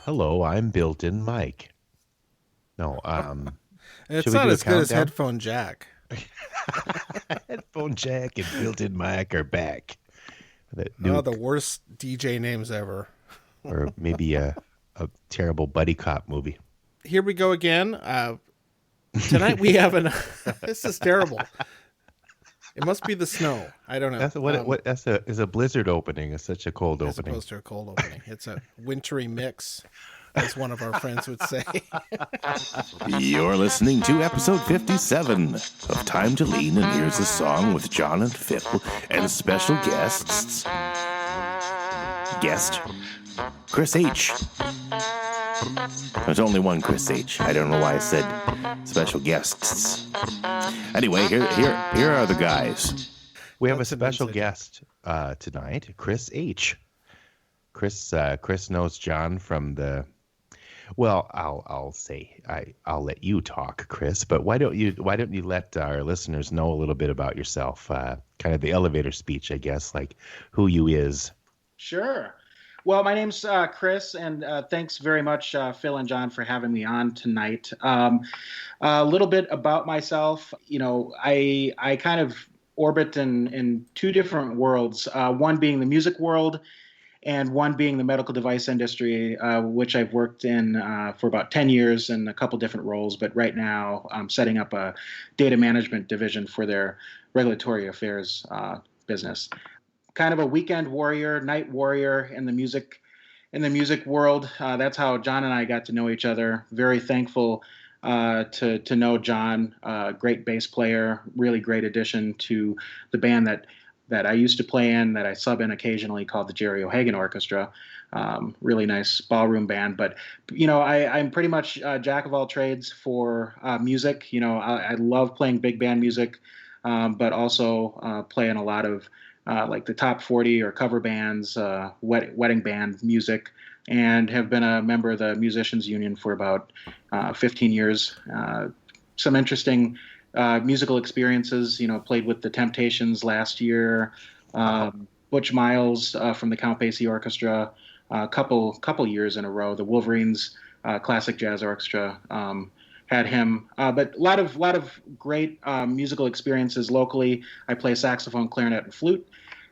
Hello, I'm built-in Mike. No, should It's we not do a as good as countdown? headphone jack. Headphone jack and built-in mic are back. That Oh, the Duke, worst DJ names ever. or maybe a terrible buddy cop movie. Here we go again. Tonight we have an. This is terrible. It must be the snow. I don't know. That's what that's a is a blizzard opening. It's such a cold As opening. opposed to a cold opening. It's a wintry mix, as one of our friends would say. You're listening to episode 57 of Time to Lean, and here's a song with John and Phil and special guests. Guest Chris H. There's only one Chris H. I don't know why I said special guests. Anyway, here are the guys. We have a That's an special inside guest tonight, Chris H. Chris knows John from the. Well, I'll let you talk, Chris. But why don't you let our listeners know a little bit about yourself? Kind of the elevator speech, I guess, like who you is. Sure. Well, my name's Chris, and thanks very much, Phil and John, for having me on tonight. A little bit about myself. I kind of orbit in two different worlds, one being the music world and one being the medical device industry, which I've worked in for about 10 years in a couple different roles. But right now, I'm setting up a data management division for their regulatory affairs business. Kind of a weekend warrior, night warrior in the music world. That's how John and I got to know each other. Very thankful to know John, great bass player, really great addition to the band that I used to play in, that I sub in occasionally, called the Jerry O'Hagan Orchestra. Really nice ballroom band. But I'm pretty much jack of all trades for music. I love playing big band music, but also playing a lot of like the top 40 or cover bands, wedding band music, and have been a member of the Musicians Union for about 15 years. Some interesting musical experiences. Played with the Temptations last year, Butch Miles from the Count Basie Orchestra, a couple years in a row. The Wolverines Classic Jazz Orchestra. Had him, but a lot of great musical experiences locally. I play saxophone, clarinet, and flute,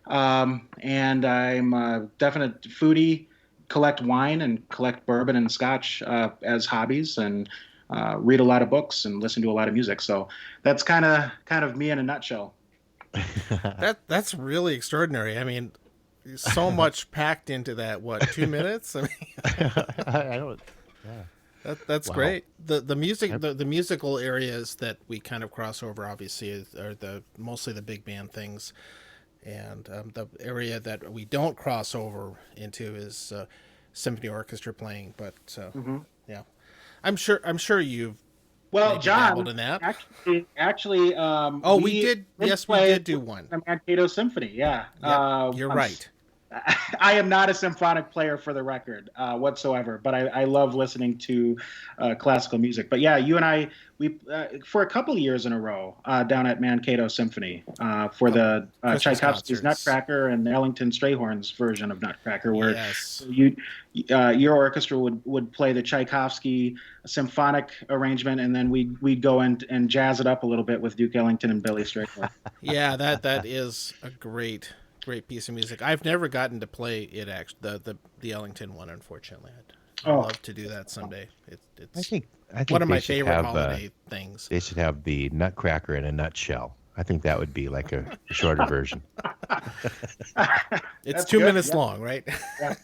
and I'm a definite foodie. Collect wine and collect bourbon and scotch as hobbies, and read a lot of books and listen to a lot of music. So that's kind of me in a nutshell. That's really extraordinary. I mean, so much packed into that. What, 2 minutes? I mean, I don't. Yeah. that's Wow. great. The music, the musical areas that we kind of cross over, obviously, are mostly the big band things. And the area that we don't cross over into is symphony orchestra playing. But yeah, I'm sure you've Well, maybe dabbled John, in that. actually, Oh, we did. Yes, we play did do one. the Mankato Symphony. Yeah, Yep, you're right. I am not a symphonic player for the record whatsoever, but I love listening to classical music. But yeah, you and I, we for a couple of years in a row down at Mankato Symphony for the Christmas Tchaikovsky's concerts. Nutcracker and the Ellington Strayhorn's version of Nutcracker, where Yes. your orchestra would play the Tchaikovsky symphonic arrangement, and then we'd go in and jazz it up a little bit with Duke Ellington and Billy Strayhorn. Yeah, that is a great piece of music. I've never gotten to play it, actually, the Ellington one, unfortunately. I'd Oh, love to do that someday. I It's think one of they my should favorite have holiday things. they should have the Nutcracker in a nutshell. I think that would be like a shorter version. It's that's 2 minutes yeah. long, right? Yeah.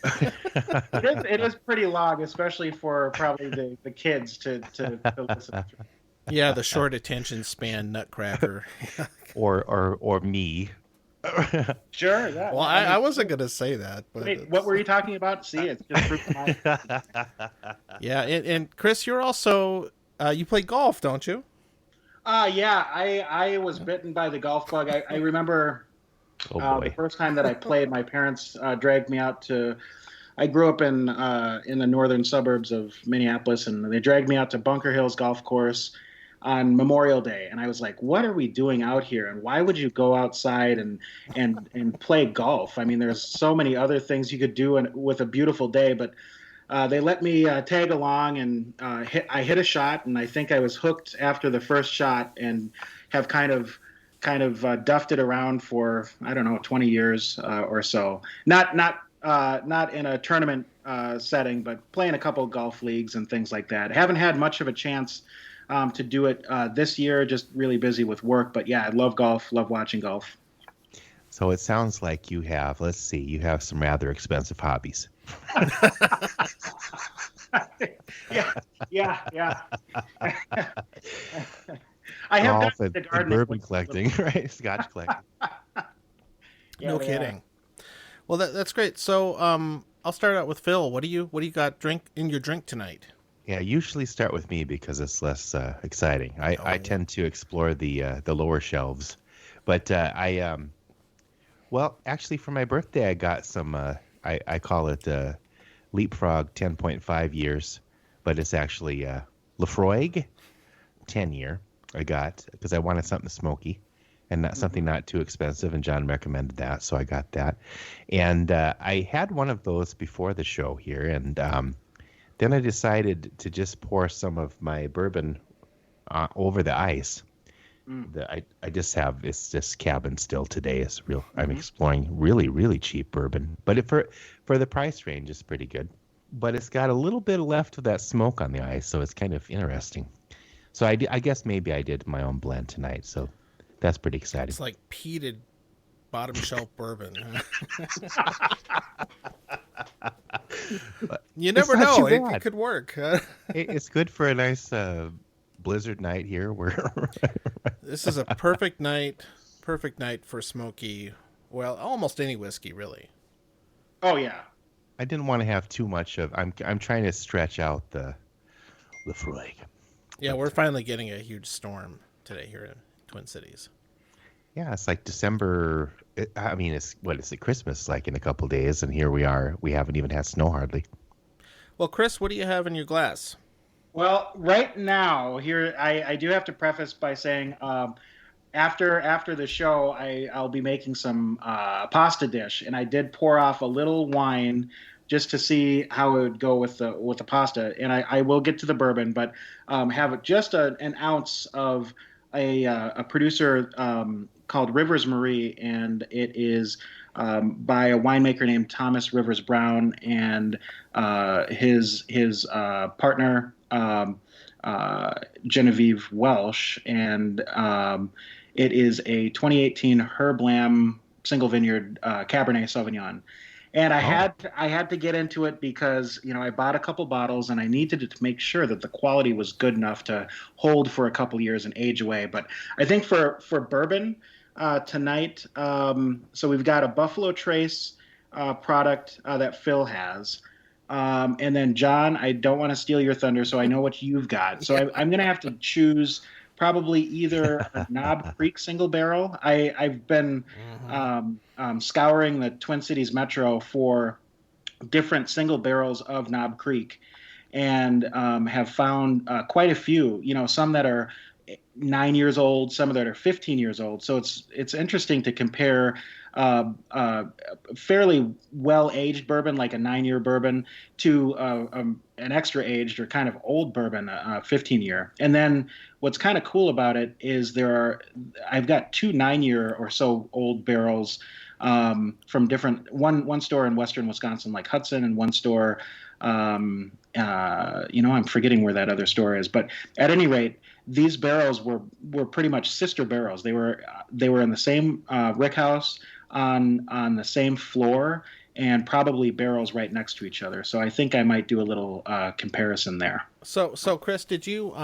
It is pretty long, especially for probably the kids to listen to. Yeah, the short attention span Nutcracker. or me. Sure, yeah. Well, I wasn't going to say that, but Wait, what were you talking about? See, it's just proof of my. yeah, and Chris, you're also you play golf, don't you? Yeah, I was bitten by the golf bug. I remember Oh the boy. first time that I played. My parents dragged me out to. I grew up in the northern suburbs of Minneapolis, and they dragged me out to Bunker Hills Golf Course on Memorial Day, and I was like, "What are we doing out here? And why would you go outside and play golf? I mean, there's so many other things you could do with a beautiful day, but they let me tag along, and I hit a shot, and I think I was hooked after the first shot, and have kind of duffed it around for, I don't know, 20 years or so. Not in a tournament setting, but playing a couple of golf leagues and things like that. Haven't had much of a chance to do it this year. Just really busy with work. But yeah, I love golf. Love watching golf. So it sounds like you have, let's see, you have some rather expensive hobbies. Yeah. I have Golf done and, the gardening, bourbon collecting, right? Scotch collecting. Yeah, No kidding. Well, that's great. So, I'll start out with Phil. What do you got in your drink tonight? Yeah, usually start with me because it's less exciting. I tend to explore the lower shelves, but well, actually, for my birthday, I got some. I call it Leapfrog 10.5 years, but it's actually Lafroig 10 year. I got because I wanted something smoky and not something not too expensive, and John recommended that, so I got that. And I had one of those before the show here, and then I decided to just pour some of my bourbon over the ice. I just have, it's just cabin still today. It's real. I'm exploring really, really cheap bourbon, but for the price range, it's pretty good. But it's got a little bit left of that smoke on the ice, so it's kind of interesting. So I guess maybe I did my own blend tonight, so that's pretty exciting. It's like peated bottom shelf bourbon. You never know. It could work. It's good for a nice blizzard night here. This is a perfect night for smoky. Well, almost any whiskey, really. Oh yeah. I didn't want to have too much of. I'm trying to stretch out the Lafroig. Yeah, we're finally getting a huge storm today here in Twin Cities. Yeah, it's like December. I mean, it's what is it? Christmas like in a couple of days, and here we are. We haven't even had snow hardly. Well, Chris, what do you have in your glass? Well, right now here, I do have to preface by saying after the show, I'll be making some pasta dish, and I did pour off a little wine just to see how it would go with the pasta, and I will get to the bourbon, but have just an ounce of a producer called Rivers Marie, and it is by a winemaker named Thomas Rivers Brown and his partner Genevieve Welsh, and it is a 2018 Herb Lamb single vineyard Cabernet Sauvignon. And I had to get into it because, I bought a couple bottles and I needed to make sure that the quality was good enough to hold for a couple years and age away. But I think for bourbon tonight, so we've got a Buffalo Trace product that Phil has. And then, John, I don't want to steal your thunder, so I know what you've got. So I'm going to have to choose probably either a Knob Creek single barrel. I've been scouring the Twin Cities Metro for different single barrels of Knob Creek, and have found quite a few. Some that are 9 years old, some that are 15 years old. So it's interesting to compare fairly well-aged bourbon, like a 9-year bourbon, to an extra aged or kind of old bourbon, 15-year. And then what's kind of cool about it is I've got 2 9-year or so old barrels from different, one store in Western Wisconsin, like Hudson, and one store, I'm forgetting where that other store is, but at any rate, these barrels were pretty much sister barrels. They were in the same rick house, on the same floor, and probably barrels right next to each other. So I think I might do a little comparison there. So Chris, did you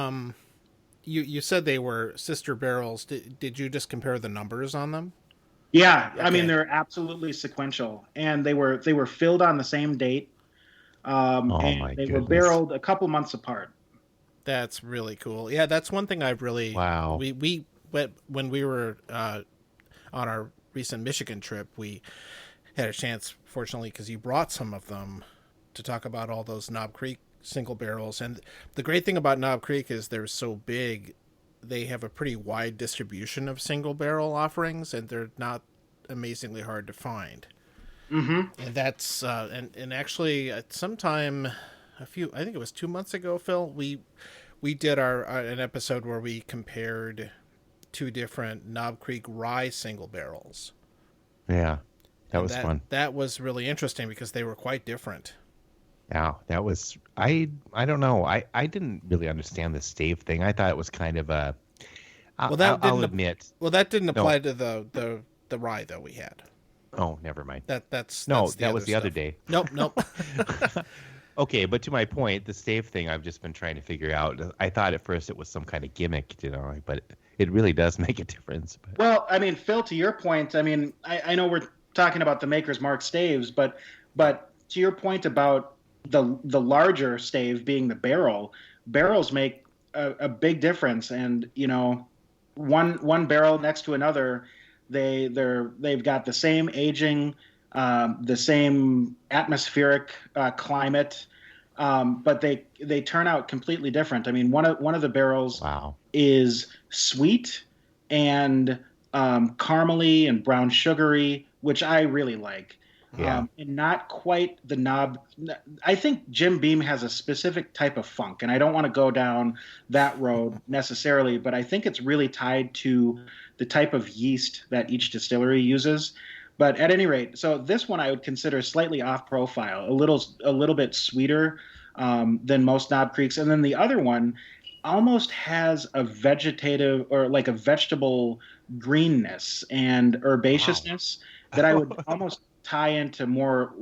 you said they were sister barrels? Did you just compare the numbers on them? Yeah, okay. I mean, Okay. they're absolutely sequential, and they were filled on the same date. And they were barreled a couple months apart. That's really cool. Yeah, that's one thing I've really. Wow. We went when we were on our recent Michigan trip. We had a chance, fortunately, because you brought some of them, to talk about all those Knob Creek single barrels. And the great thing about Knob Creek is they're so big, they have a pretty wide distribution of single barrel offerings, and they're not amazingly hard to find. And that's and actually sometime I think it was 2 months ago, Phil, we did our an episode where we compared two different Knob Creek rye single barrels. Yeah, that was fun. That was really interesting because they were quite different. Yeah, that was I don't know. I didn't really understand the stave thing. I thought it was kind of a I'll admit. Well, that didn't apply to the rye though we had. Oh, never mind. That was the other day. Nope. Okay, but to my point, the stave thing I've just been trying to figure out. I thought at first it was some kind of gimmick, but it really does make a difference. But. Well, I mean, Phil, to your point, I mean, I know we're talking about the Maker's Mark staves, but to your point about the larger stave being the barrels make a big difference, and one barrel next to another, they've got the same aging, the same atmospheric climate, but they turn out completely different. I mean, one of the barrels is sweet and caramely and brown sugary, which I really like. Yeah. And not quite the knob. I think Jim Beam has a specific type of funk, and I don't want to go down that road necessarily, but I think it's really tied to the type of yeast that each distillery uses. But at any rate, so this one I would consider slightly off profile, a little bit sweeter than most Knob Creeks. And then the other one almost has a vegetative or like a vegetable greenness and herbaceousness that I would almost tie into more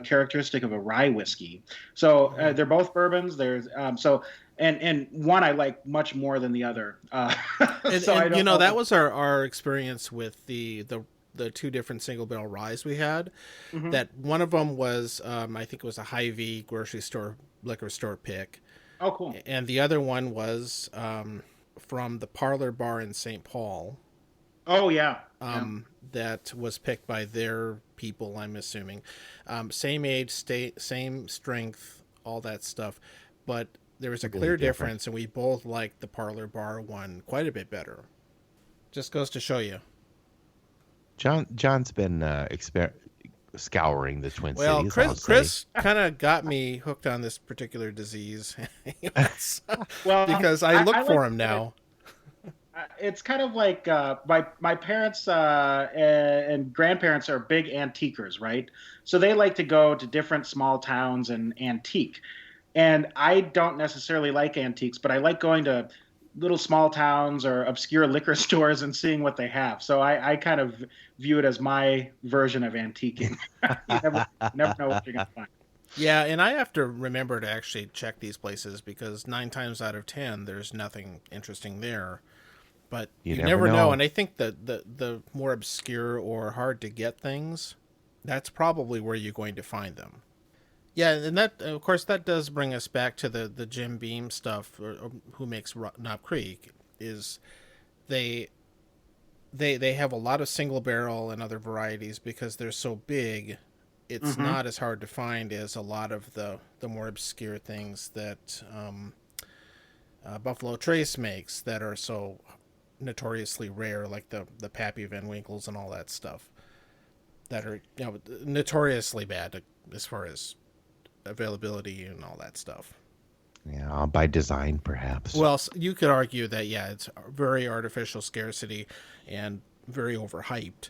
characteristic of a rye whiskey. So they're both bourbons. There's and one I like much more than the other. That was our experience with the two different single barrel ryes we had. Mm-hmm. That one of them was I think it was a Hy-Vee grocery store liquor store pick. Oh, cool. And the other one was from the Parlor Bar in St. Paul. Oh yeah. That was picked by their people, I'm assuming. Same age, same strength, all that stuff. But there was a clear difference, and we both liked the Parlor Bar one quite a bit better. Just goes to show you. John's been scouring the Twin Cities. Well, Chris kind of got me hooked on this particular disease. Because I look for him now. It's kind of like my parents and grandparents are big antiquers, right? So they like to go to different small towns and antique. And I don't necessarily like antiques, but I like going to little small towns or obscure liquor stores and seeing what they have. So I kind of view it as my version of antiquing. You never know what you're going to find. Yeah, and I have to remember to actually check these places because 9 times out of 10, there's nothing interesting there. But you never know. And I think that the more obscure or hard to get things, that's probably where you're going to find them. Yeah, and that, of course, that does bring us back to the Jim Beam stuff, or who makes Knob Creek, is they have a lot of single barrel and other varieties because they're so big. It's not as hard to find as a lot of the more obscure things that Buffalo Trace makes that are so notoriously rare, like the Pappy Van Winkles and all that stuff, that are notoriously bad as far as availability and all that stuff. Yeah, by design, perhaps. Well, you could argue that, it's very artificial scarcity and very overhyped.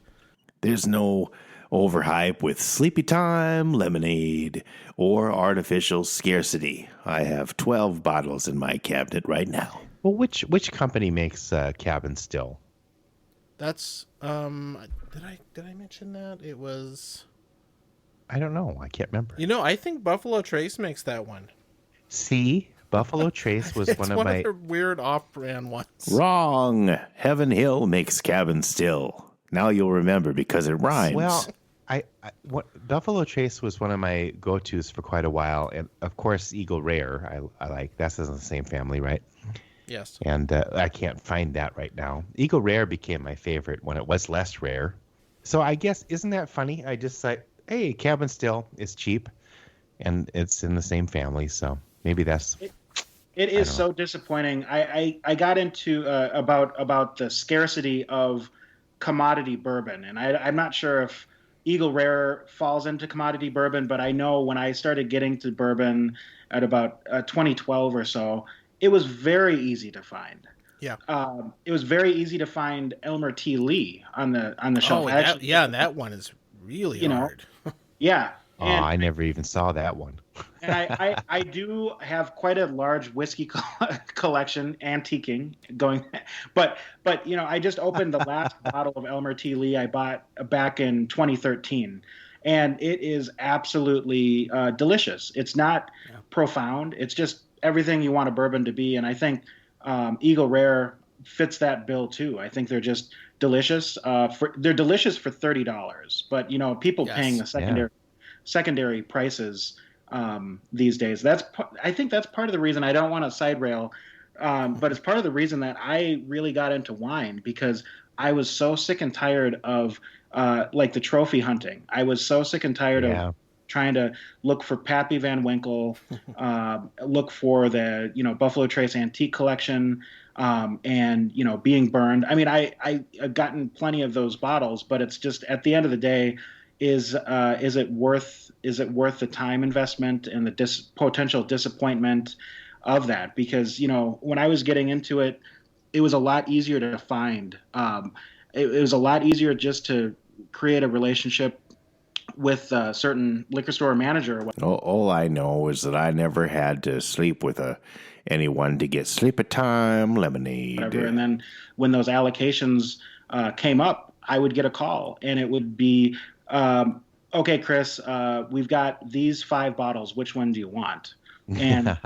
There's no overhype with Sleepy Time, lemonade, or artificial scarcity. I have 12 bottles in my cabinet right now. Well, which company makes Cabin Still? That's did I mention that? It was, I don't know. I can't remember. I think Buffalo Trace makes that one. See, Buffalo Trace was one of my their weird off-brand ones. Wrong. Heaven Hill makes Cabin Still. Now you'll remember because it rhymes. Well, Buffalo Trace was one of my go-tos for quite a while, and of course Eagle Rare. I like that's in the same family, right? Yes. And I can't find that right now. Eagle Rare became my favorite when it was less rare. So I guess, isn't that funny? I just like, hey, Cabin Still is cheap, and it's in the same family, so maybe that's... It is so disappointing. I got into about the scarcity of commodity bourbon, and I'm not sure if Eagle Rare falls into commodity bourbon, but I know when I started getting to bourbon at about 2012 or so, it was very easy to find. Yeah. It was very easy to find Elmer T. Lee on the shelf. Oh, that one is really hard. Yeah. Oh, I never even saw that one. And I do have quite a large whiskey collection, antiquing going, but I just opened the last bottle of Elmer T. Lee I bought back in 2013, and it is absolutely delicious. It's not profound. It's just everything you want a bourbon to be, and I think Eagle Rare fits that bill too. I think they're just delicious. They're delicious for $30, but people paying the secondary prices these days. I think that's part of the reason I don't want to side rail, but it's part of the reason that I really got into wine, because I was so sick and tired of like the trophy hunting. I was so sick and tired of trying to look for Pappy Van Winkle, look for the Buffalo Trace Antique Collection, and being burned. I mean, I've gotten plenty of those bottles, but it's just at the end of the day, is it worth the time investment and the potential disappointment of that? Because when I was getting into it, it was a lot easier to find. It was a lot easier just to create a relationship with a certain liquor store manager. All I know is that I never had to sleep with anyone to get sleep at time lemonade. Whatever. And then when those allocations came up, I would get a call, and it would be, okay, Chris, we've got these 5 bottles. Which one do you want? And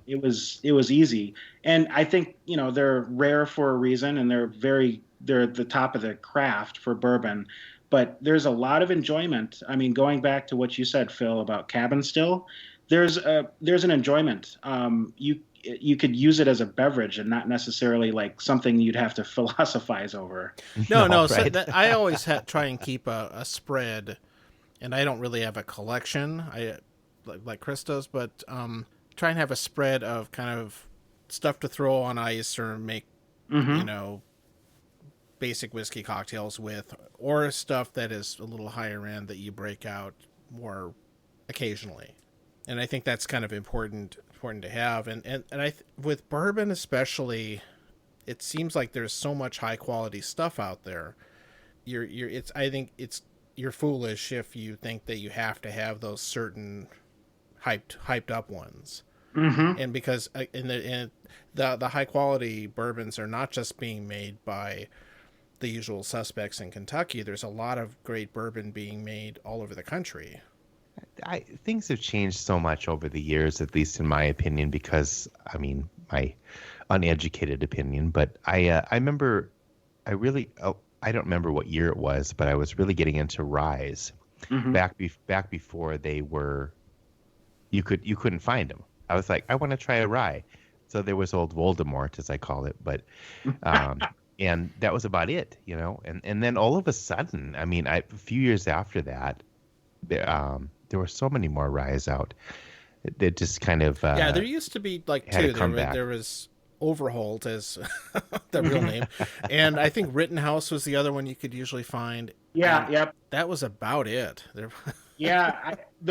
it was easy. And I think they're rare for a reason, and they're at the top of the craft for bourbon. But there's a lot of enjoyment. I mean, going back to what you said, Phil, about cabin still, there's an enjoyment. You could use it as a beverage and not necessarily like something you'd have to philosophize over. No. Right? So I always try and keep a spread, and I don't really have a collection. Like Chris does, but try and have a spread of kind of stuff to throw on ice or make basic whiskey cocktails with, or stuff that is a little higher end that you break out more occasionally. And I think that's kind of important to have. And with bourbon especially, it seems like there's so much high quality stuff out there. I think you're foolish if you think that you have to have those certain hyped up ones. Mm-hmm. And because the high quality bourbons are not just being made by the usual suspects in Kentucky. There's a lot of great bourbon being made all over the country. Things have changed so much over the years, at least in my opinion, because, I mean, my uneducated opinion, but I remember, I don't remember what year it was, but I was really getting into ryes back before they were, you couldn't find them. I was like, I want to try a rye. So there was old Voldemort, as I call it, but and that was about it, and then all of a sudden, I mean, a few years after that, there were so many more ryes out. It just kind of there used to be like two. There was Overholt as the real name, and I think Rittenhouse was the other one you could usually find. Yeah, yep. That was about it. The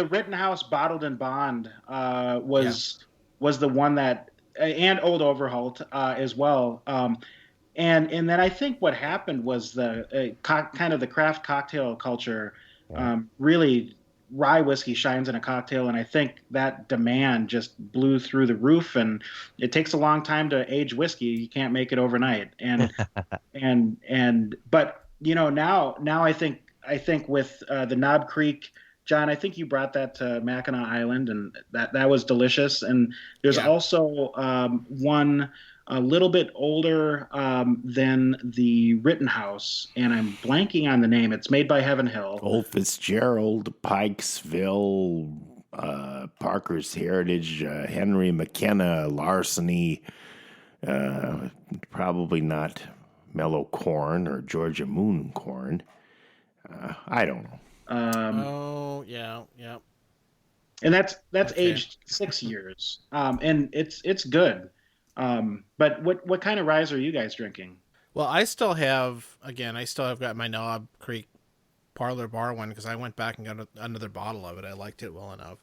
Rittenhouse Bottled and Bond was the one that, and Old Overholt as well. And then I think what happened was the kind of the craft cocktail culture really, rye whiskey shines in a cocktail, and I think that demand just blew through the roof. And it takes a long time to age whiskey; you can't make it overnight. And but now I think with the Knob Creek, John, I think you brought that to Mackinac Island, and that was delicious. And there's also one a little bit older than the Rittenhouse, and I'm blanking on the name. It's made by Heaven Hill. Old Fitzgerald, Pikesville, Parker's Heritage, Henry McKenna, Larceny, probably not Mellow Corn or Georgia Moon Corn. I don't know. Yeah. And that's aged 6 years, and it's good. But what kind of ryes are you guys drinking? Well, I still have got my Knob Creek Parlor Bar one because I went back and got another bottle of it. I liked it well enough.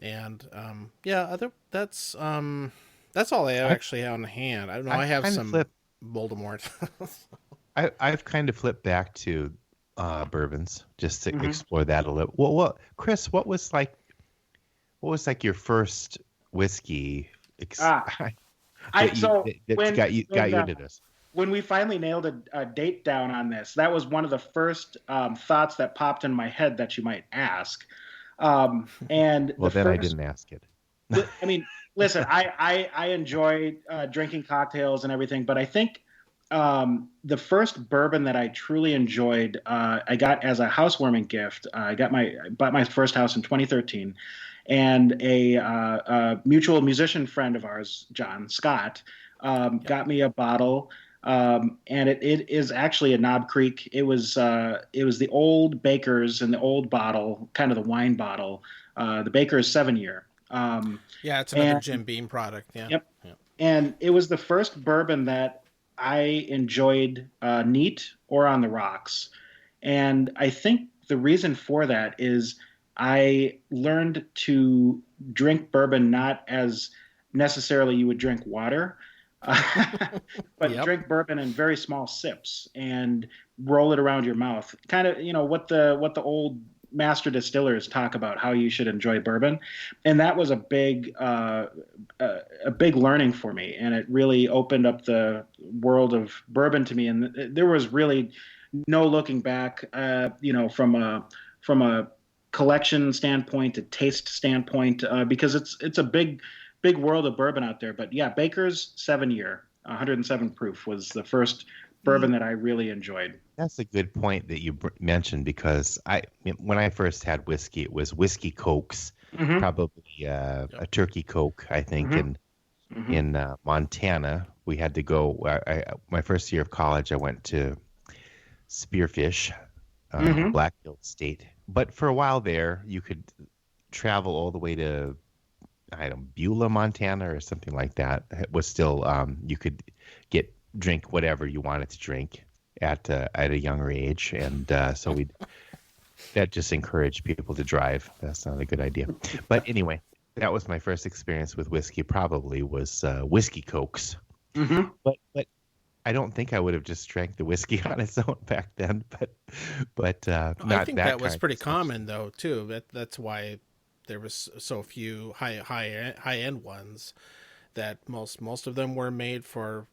And that's all I I've, actually have on hand. I don't know. I I've have kind of some flipped. Voldemort. I've kind of flipped back to bourbons just to Mm-hmm. explore that a little. Well, Chris, what was like your first whiskey Ah, I that so that got you into this? when we finally nailed a date down on this, that was one of the first thoughts that popped in my head that you might ask. And the Well, then I first, didn't ask it. I mean, listen, I enjoy drinking cocktails and everything, but I think the first bourbon that I truly enjoyed, I got as a housewarming gift. I bought my first house in 2013, and a mutual musician friend of ours, John Scott, Yep. got me a bottle. And it is actually a Knob Creek. It was the old Baker's in the old bottle, kind of the wine bottle, the Baker's 7 year. Yeah, it's another And Jim Beam product. Yeah. yep, Yeah. and it was the first bourbon that I enjoyed neat or on the rocks. And I think the reason for that is I learned to drink bourbon not as necessarily you would drink water, but Yep. drink bourbon in very small sips and roll it around your mouth. Kind of, what the old master distillers talk about how you should enjoy bourbon, and that was a big learning for me, and it really opened up the world of bourbon to me. And there was really no looking back, from a collection standpoint to taste standpoint, because it's a big world of bourbon out there. But yeah, Baker's 7 year, 107 proof was the first bourbon that I really enjoyed. That's a good point that you mentioned because when I first had whiskey, it was whiskey cokes, Mm-hmm. probably a turkey coke, I think, Mm-hmm. Mm-hmm. in Montana. We had to go. My first year of college, I went to Spearfish, Mm-hmm. Black Hills State. But for a while there, you could travel all the way to Beulah, Montana, or something like that. It was still you could drink whatever you wanted to drink at a younger age, and so that just encouraged people to drive. That's not a good idea. But anyway, that was my first experience with whiskey. Probably was whiskey cokes, Mm-hmm. but I don't think I would have just drank the whiskey on its own back then. But I not think that that was kind pretty of stuff. common though too. That's why there was so few high end ones. That most of them were made for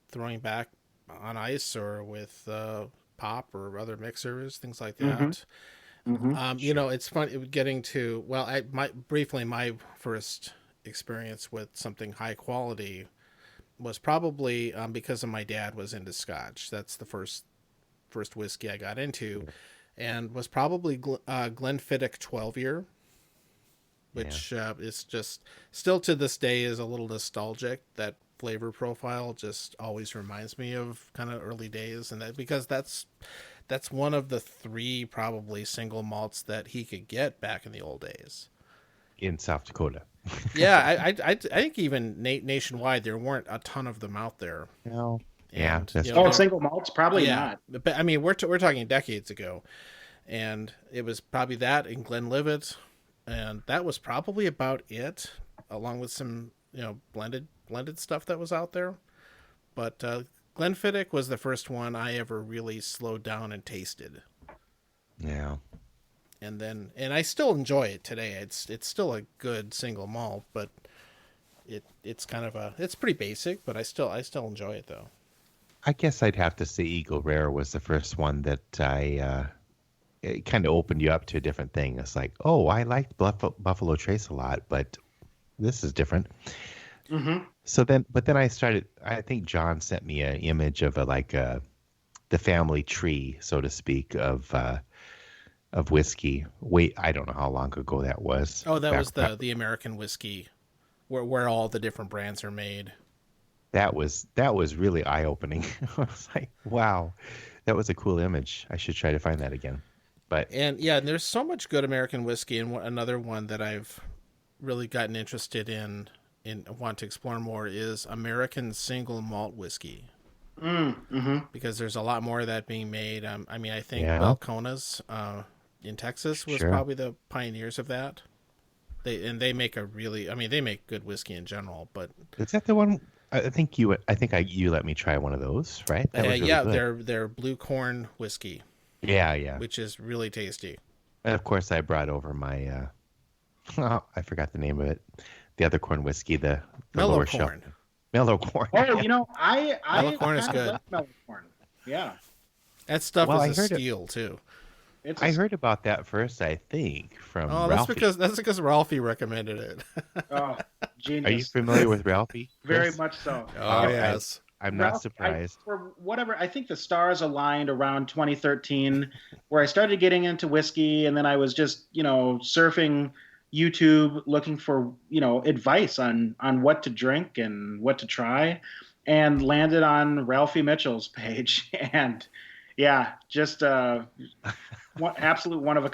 throwing back on ice or with pop or other mixers, things like Mm-hmm. that. Mm-hmm. Sure. It's fun getting to my first experience with something high quality was probably because of my dad was into Scotch. That's the first whiskey I got into, and was probably Glenfiddich 12 year, Yeah. which is just still to this day is a little nostalgic. That flavor profile just always reminds me of kind of early days, and that because that's one of the three probably single malts that he could get back in the old days. In South Dakota. Yeah, I think even nationwide there weren't a ton of them out there, No. Yeah, and that's Oh, true. single malts? Probably yeah, not. but I mean we're talking decades ago, and it was probably that in Glenlivet, and that was probably about it, along with some blended stuff that was out there. But Glenfiddich was the first one I ever really slowed down and tasted, Yeah. and I still enjoy it today. It's still a good single malt, but it's kind of it's pretty basic, but I still enjoy it though. I guess I'd have to say Eagle Rare was the first one that it kind of opened you up to a different thing. It's like, oh, I liked Buffalo Trace a lot, but this is different. Mm-hmm. But then I started. I think John sent me an image of the family tree, so to speak, of whiskey. Wait, I don't know how long ago that was. Oh, that was Back- the American whiskey, where all the different brands are made. that was really eye opening. I was like, wow, that was a cool image. I should try to find that again. But And yeah, and there's so much good American whiskey, and another one that I've really gotten interested in want to explore more is American single malt whiskey. because there's a lot more of that being made. I mean, I think Yeah. Belcona's in Texas was Sure. probably the pioneers of that. They make they make good whiskey in general, but Is that the one? I think you let me try one of those, right? That was really yeah, good. they're blue corn whiskey, Yeah, yeah. which is really tasty. And of course, I brought over my oh, I forgot the name of it. The other corn whiskey, the Mellow lower shelf. corn. Mellow corn. Oh, I Mellow corn is kinda good. like mellow corn. Yeah, That stuff Well, I is a heard it. steal too. it's I heard about that first, I think, from Oh, Ralphie. that's because Ralphie recommended it. oh, genius. Are you familiar with Ralphie? Very Chris? much so. Oh yes. I'm not Ralph, surprised. for whatever, I think the stars aligned around 2013, where I started getting into whiskey, and then I was just, surfing YouTube looking for, advice on what to drink and what to try, and landed on Ralphie Mitchell's page, and yeah, just absolute one of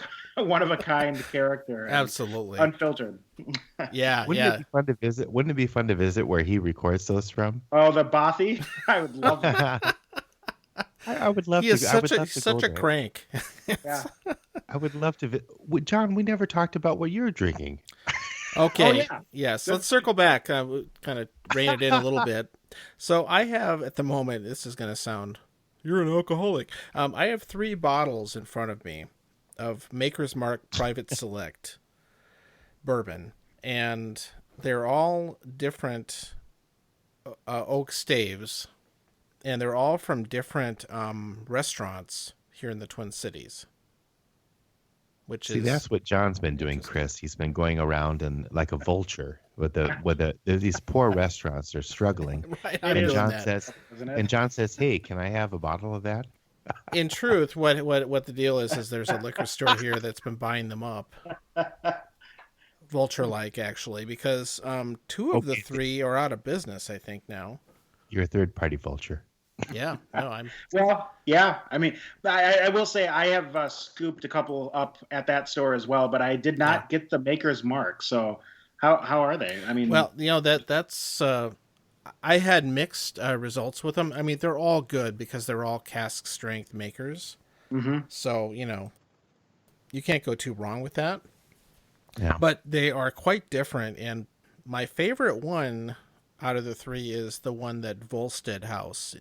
a kind character, and Absolutely. unfiltered. Yeah, Wouldn't yeah. it be fun to visit? Wouldn't it be fun to visit where he records those from? Oh, the Bothy, I would love that. I would love He to. is I would such a love to such go a there. crank. Yeah. I would love to. John, we never talked about what you're drinking. Okay. Oh, yeah. Yes. Let's circle back. We'll kind of rein it in a little bit. So I have at the moment. This is going to sound. You're an alcoholic. I have 3 bottles in front of me of Maker's Mark Private Select bourbon, and they're all different oak staves, and they're all from different restaurants here in the Twin Cities. Which See, is that's what John's been doing, Chris. He's been going around and like a vulture with these poor restaurants. They're struggling. right. I'm And doing John that. says, Isn't it? and John says, "Hey, can I have a bottle of that?" In truth, what the deal is there's a liquor store here that's been buying them up, vulture like actually, because 2 of the Okay. 3 are out of business. I think now. You're a third-party vulture. Yeah, no, I'm. Well, yeah. I mean, I will say I have scooped a couple up at that store as well, but I did not get the Maker's Mark. So, how are they? I mean, Well, that's. I had mixed results with them. I mean, they're all good because they're all cask strength makers. mm-hmm. So you can't go too wrong with that. Yeah. But they are quite different, and my favorite one out of the 3 is the one that Volstead House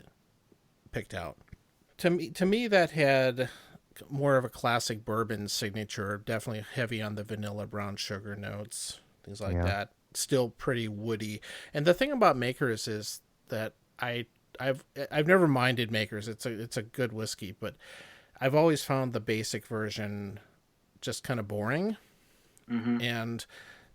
picked out. To me, that had more of a classic bourbon signature, definitely heavy on the vanilla brown sugar notes, things like Yeah. that. Still pretty woody. And the thing about Makers is that I've never minded Makers. It's a good whiskey, but I've always found the basic version just kind of boring. Mm-hmm. And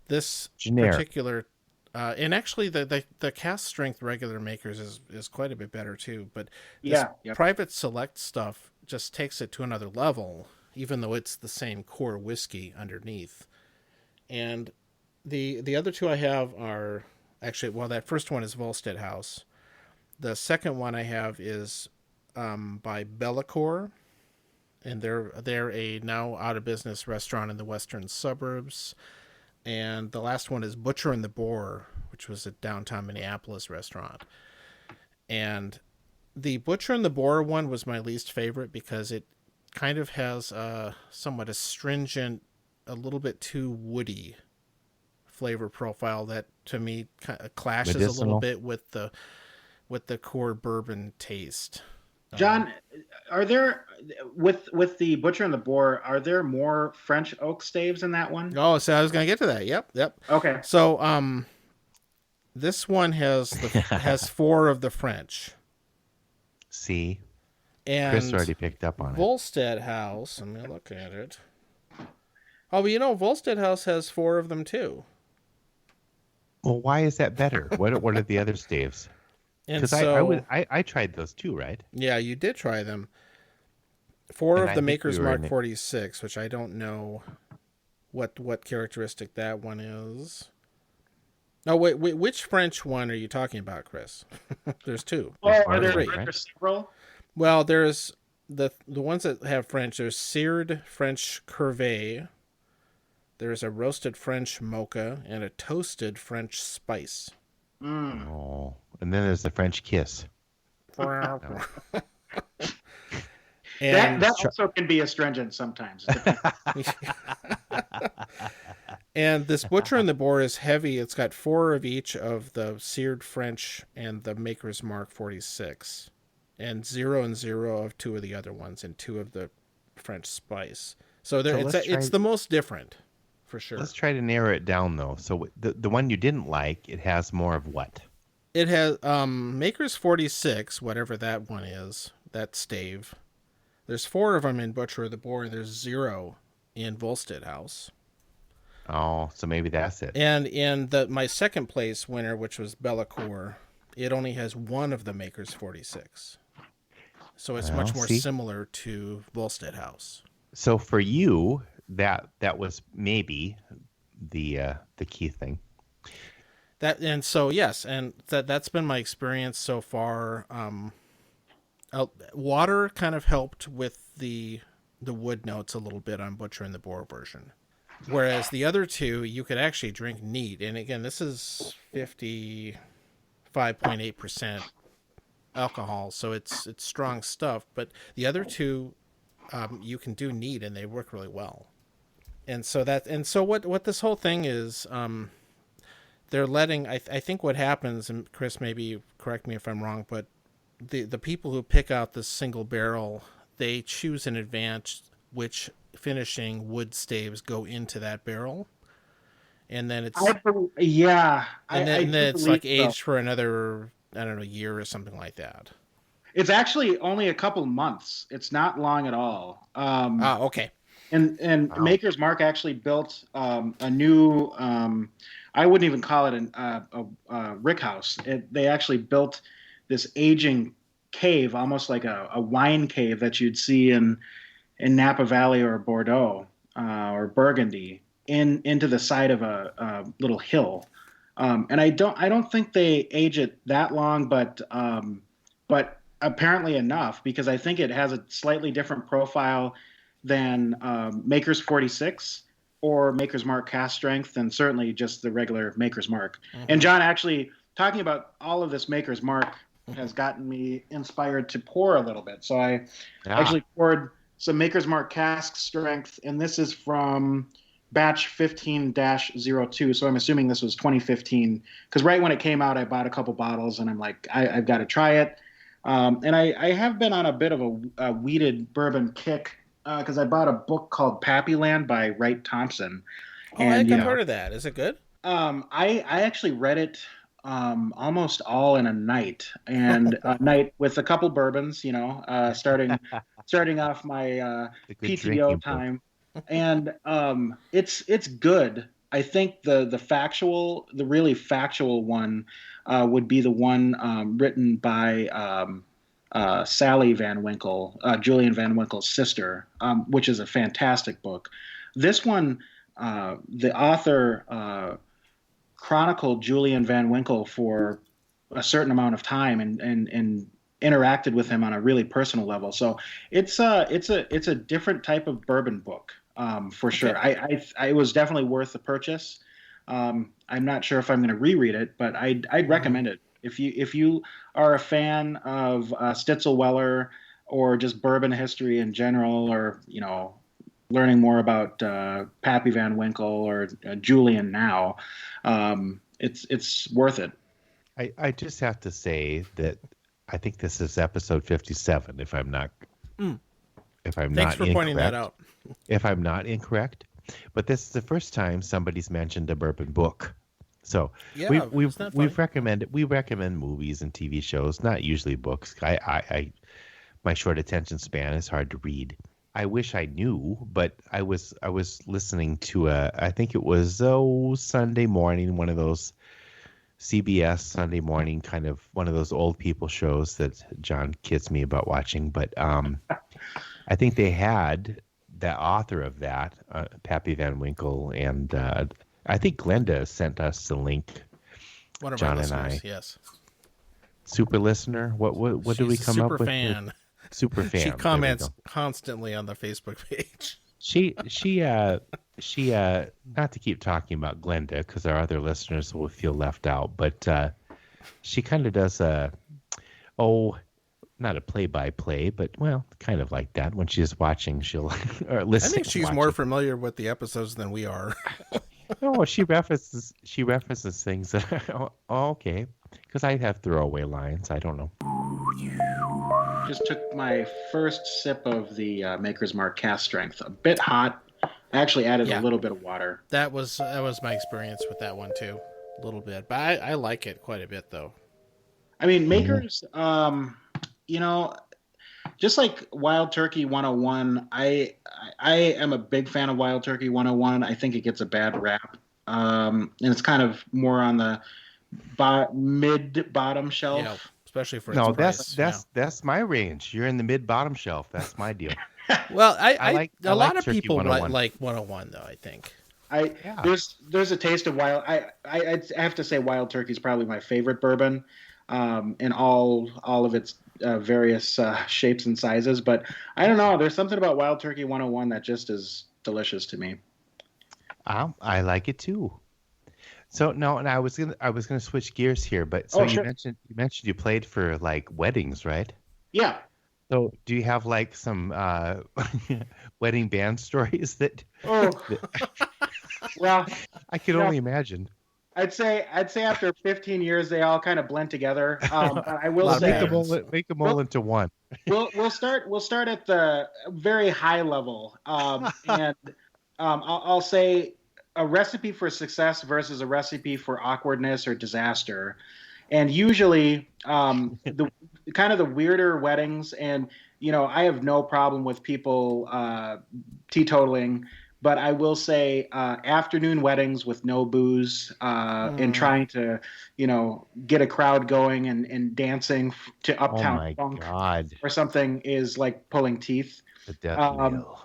this Generic. particular and actually the cast strength regular Makers is quite a bit better too, but this Yeah. private select stuff just takes it to another level, even though it's the same core whiskey underneath. And the other 2 I have are actually, well, that first one is Volstead House. The second one I have is by Bellicor, and they're a now out of business restaurant in the western suburbs. And the last one is Butcher and the Boar, which was a downtown Minneapolis restaurant. And the Butcher and the Boar one was my least favorite because it kind of has somewhat astringent, a little bit too woody flavor profile that to me kind of clashes a little Medicinal. bit with the core bourbon taste. John, are there with the Butcher and the Boar? Are there more French oak staves in that one? Oh, so I was going to get to that. Yep. Okay. So this one has 4 of the French. See, And Chris already picked up on it. Volstead House, let me look at it. Oh, but Volstead House has 4 of them too. Well, why is that better? What are the other staves? And Because so, I tried those too, right? yeah, you did try them. 4 And of I the think Maker's we were Mark in it. 46, which I don't know what characteristic that one is. Oh, wait, which French one are you talking about, Chris? There's 2. Oh, are there, Right. are there several? Well, there's the ones that have French. There's seared French Curvet. There's a roasted French Mocha and a toasted French Spice. Mm. Oh, and then there's the French kiss. And that also can be astringent sometimes. And this Butcher and the Boar is heavy. It's got 4 of each of the seared French and the Maker's Mark 46, and 0 and 0 of 2 of the other ones, and 2 of the French spice. So it's the most different, for sure. Let's try to narrow it down, though. So the one you didn't like, it has more of what? It has Maker's 46, whatever that one is, that stave. There's 4 of them in Butcher of the Boar, and there's 0 in Volstead House. Oh, so maybe that's it. And in my second place winner, which was Bellacour, it only has 1 of the Maker's 46. So it's much more similar to Volstead House. So for you, that was maybe the key thing. That's been my experience so far. Water kind of helped with the wood notes a little bit on Butcher and the Boar version. Whereas the other 2, you could actually drink neat. And again, this is 55.8% alcohol, so it's strong stuff. But the other 2, you can do neat, and they work really well. And so what this whole thing is, they're letting. I think what happens, and Chris, maybe correct me if I'm wrong, but the people who pick out this single barrel, they choose in advance which finishing wood staves go into that barrel, and then it's then it's like aged for another, I don't know, year or something like that. It's actually only a couple months. It's not long at all. Okay. And wow. Maker's Mark actually built a new. I wouldn't even call it a rick house. They actually built this aging cave, almost like a wine cave that you'd see in Napa Valley or Bordeaux or Burgundy, into the side of a little hill. And I don't think they age it that long, but apparently enough, because I think it has a slightly different profile than Maker's 46 or Maker's Mark cast strength, and certainly just the regular Maker's Mark. Mm-hmm. And John, actually talking about all of this Maker's Mark has gotten me inspired to pour a little bit. So I actually poured some Maker's Mark cask strength, and this is from batch 15-02. So I'm assuming this was 2015, because right when it came out, I bought a couple bottles, and I'm like, I've got to try it. And I have been on a bit of a weeded bourbon kick, because I bought a book called Pappyland by Wright Thompson. Oh, I think I've heard of that. Is it good? I actually read it almost all in a night, and a night with a couple bourbons, starting off my PTO time. And it's good. I think the really factual one would be the one written by Sally Van Winkle, Julian Van Winkle's sister, which is a fantastic book. This one, the author chronicled Julian Van Winkle for a certain amount of time and interacted with him on a really personal level. So it's a different type of bourbon book, for sure. I was definitely worth the purchase. I'm not sure if I'm going to reread it, but I'd recommend it. If you are a fan of Stitzel-Weller or just bourbon history in general, or learning more about Pappy Van Winkle or Julian now, it's worth it. I just have to say that I think this is episode 57. If I'm not Thanks for pointing that out. If I'm not incorrect, but this is the first time somebody's mentioned a bourbon book. So yeah, we recommend movies and TV shows, not usually books. I my short attention span is hard to read. I wish I knew, but I was listening to I think it was Sunday morning, one of those CBS Sunday morning, kind of one of those old people shows that John kids me about watching. But I think they had the author of that, Pappy Van Winkle, and I think Glenda sent us the link. One of John our and listeners, I. yes. Super listener. What did we come up with? Fan. Super fan. She comments constantly on the Facebook page. She not to keep talking about Glenda because our other listeners will feel left out, but she kind of does not a play-by-play, but well, kind of like that. When she's watching, she'll or listen. I think she's more familiar with the episodes than we are. No, she references things that are okay. Because I have throwaway lines. I don't know. Just took my first sip of the Maker's Mark cast strength. A bit hot. I actually added a little bit of water. That was my experience with that one too, a little bit. But I like it quite a bit though. I mean, Maker's, just like Wild Turkey 101, I am a big fan of Wild Turkey 101. I think it gets a bad rap, and it's kind of more on the mid-bottom shelf. Yeah, especially for no, its price, that's my range. You're in the mid-bottom shelf. That's my deal. Well, I like a lot of Turkey people 101. like 101 though. I think. There's a taste of wild. I have to say Wild Turkey is probably my favorite bourbon, in all of its various shapes and sizes. But I don't know. There's something about Wild Turkey 101 that just is delicious to me. I like it too. So no, and I was gonna switch gears here, but so sure. you mentioned you played for like weddings, right? Yeah. So do you have like some wedding band stories that? Oh. Well, I can only imagine. I'd say after 15 years they all kind of blend together. I will say make them all into one. We'll start at the very high level, and I'll say a recipe for success versus a recipe for awkwardness or disaster. And usually, the kind of the weirder weddings, and I have no problem with people teetotaling, but I will say afternoon weddings with no booze and trying to, get a crowd going and dancing to Uptown Funk or something is like pulling teeth. The death knell.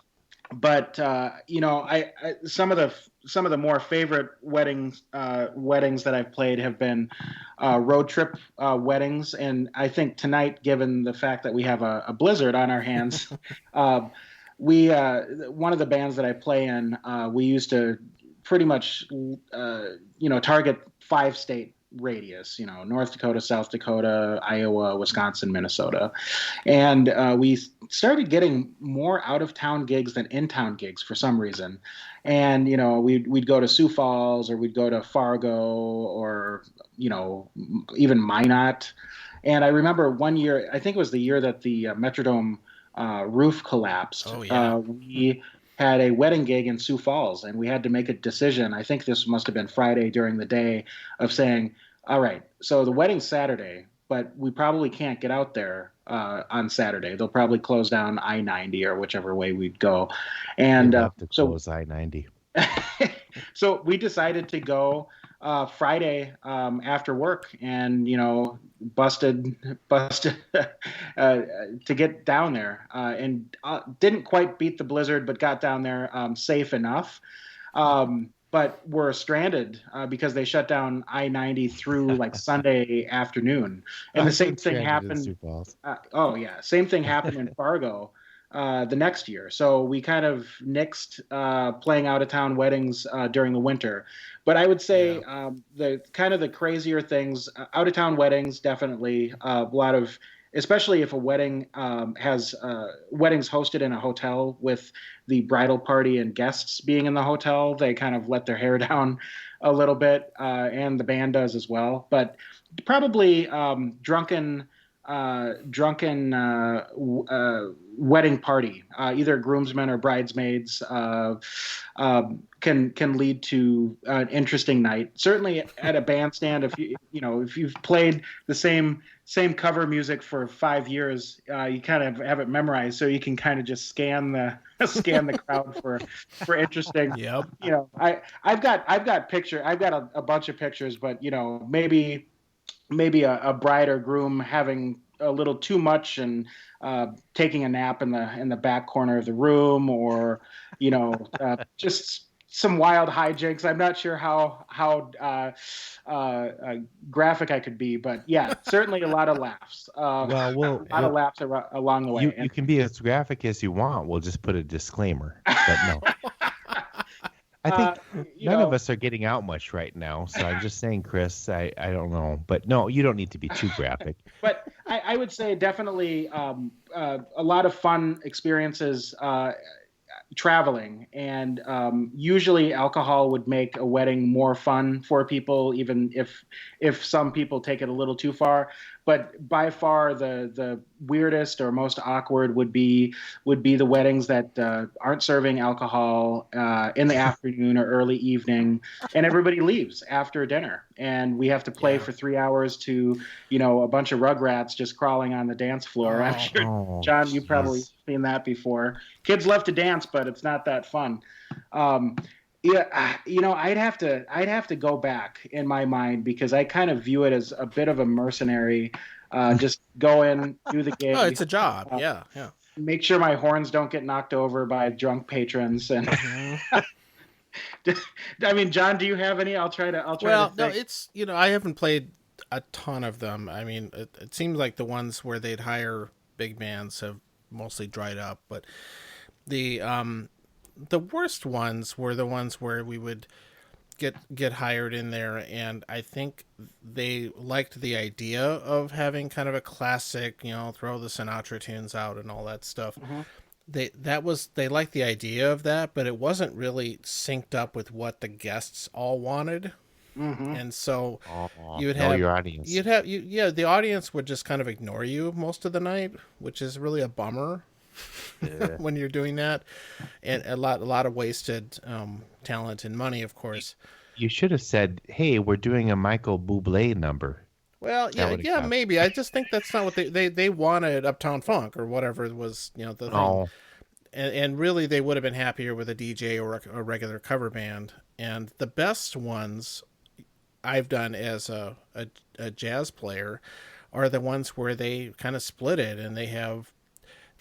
But I some of the more favorite weddings that I've played have been road trip weddings, and I think tonight, given the fact that we have a blizzard on our hands, we one of the bands that I play in, we used to pretty much target 5-state radius, North Dakota, South Dakota, Iowa, Wisconsin, Minnesota. And we started getting more out-of-town gigs than in-town gigs for some reason. And, we'd go to Sioux Falls, or we'd go to Fargo, or, even Minot. And I remember one year, I think it was the year that the Metrodome roof collapsed. Oh, yeah. We had a wedding gig in Sioux Falls, and we had to make a decision. I think this must have been Friday during the day, of saying, all right, so the wedding's Saturday, but we probably can't get out there on Saturday. They'll probably close down I-90 or whichever way we'd go. And close I-90. So we decided to go Friday after work, and busted to get down there, and didn't quite beat the blizzard, but got down there safe enough. But we're stranded because they shut down I-90 through like Sunday afternoon, and the same thing happened. Same thing happened in Fargo the next year. So we kind of nixed playing out-of-town weddings during the winter. But I would say the kind of the crazier things, out-of-town weddings, definitely a lot of, especially if a wedding has weddings hosted in a hotel with the bridal party and guests being in the hotel, they kind of let their hair down a little bit, and the band does as well. But probably drunken wedding party, either groomsmen or bridesmaids, can lead to an interesting night. Certainly at a bandstand, if you've played the same cover music for 5 years, you kind of have it memorized, so you can kind of just scan the crowd for interesting. Yep. I've got a bunch of pictures, but maybe a bride or groom having a little too much and taking a nap in the back corner of the room, or just some wild hijinks. I'm not sure how graphic I could be, but yeah, certainly a lot of laughs. A lot of laughs along the way. You can be as graphic as you want. We'll just put a disclaimer. But no. I think none of know, us are getting out much right now, so I'm just saying, Chris, I don't know. But no, you don't need to be too graphic. but I would say definitely a lot of fun experiences traveling, and usually alcohol would make a wedding more fun for people, even if some people take it a little too far. But by far the weirdest or most awkward would be the weddings that aren't serving alcohol in the afternoon or early evening, and everybody leaves after dinner, and we have to play for 3 hours to a bunch of rugrats just crawling on the dance floor. I'm sure, John, you've probably seen that before. Kids love to dance, but it's not that fun. Yeah, I'd have to go back in my mind, because I kind of view it as a bit of a mercenary. Just go in, do the gig. Oh, it's a job. Yeah. Make sure my horns don't get knocked over by drunk patrons. And I mean, John, do you have any? I'll try to. Well, no, it's I haven't played a ton of them. I mean, it seems like the ones where they'd hire big bands have mostly dried up, but the worst ones were the ones where we would get hired in there, and I think they liked the idea of having kind of a classic, throw the Sinatra tunes out and all that stuff. Mm-hmm. They liked the idea of that, but it wasn't really synced up with what the guests all wanted. Mm-hmm. And so you would know have your audience. The audience would just kind of ignore you most of the night, which is really a bummer. When you're doing that, and a lot of wasted talent and money, of course. You should have said, "Hey, we're doing a Michael Bublé number." Well, yeah, maybe. I just think that's not what they wanted. Uptown Funk or whatever was, the thing. And really, they would have been happier with a DJ or a regular cover band. And the best ones I've done as a jazz player are the ones where they kind of split it, and they have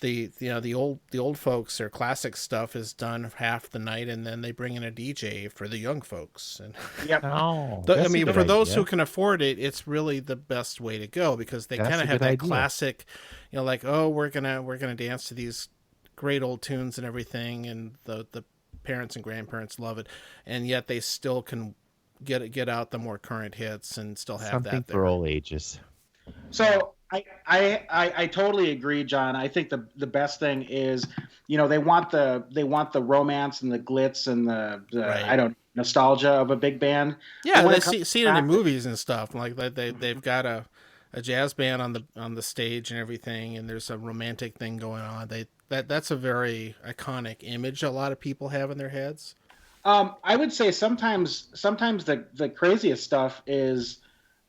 the old folks, their classic stuff is done half the night, and then they bring in a DJ for the young folks. And I mean, for those who can afford it, it's really the best way to go, because they kind of have that classic, like, oh, we're gonna dance to these great old tunes and everything, and the parents and grandparents love it, and yet they still can get out the more current hits and still have something that there. For all ages. So I totally agree, John. I think the best thing is, they want the romance and the glitz and the nostalgia of a big band. Yeah, they see it in movies and stuff. Like they've got a jazz band on the stage and everything, and there's a romantic thing going on. That's a very iconic image a lot of people have in their heads. I would say sometimes the craziest stuff is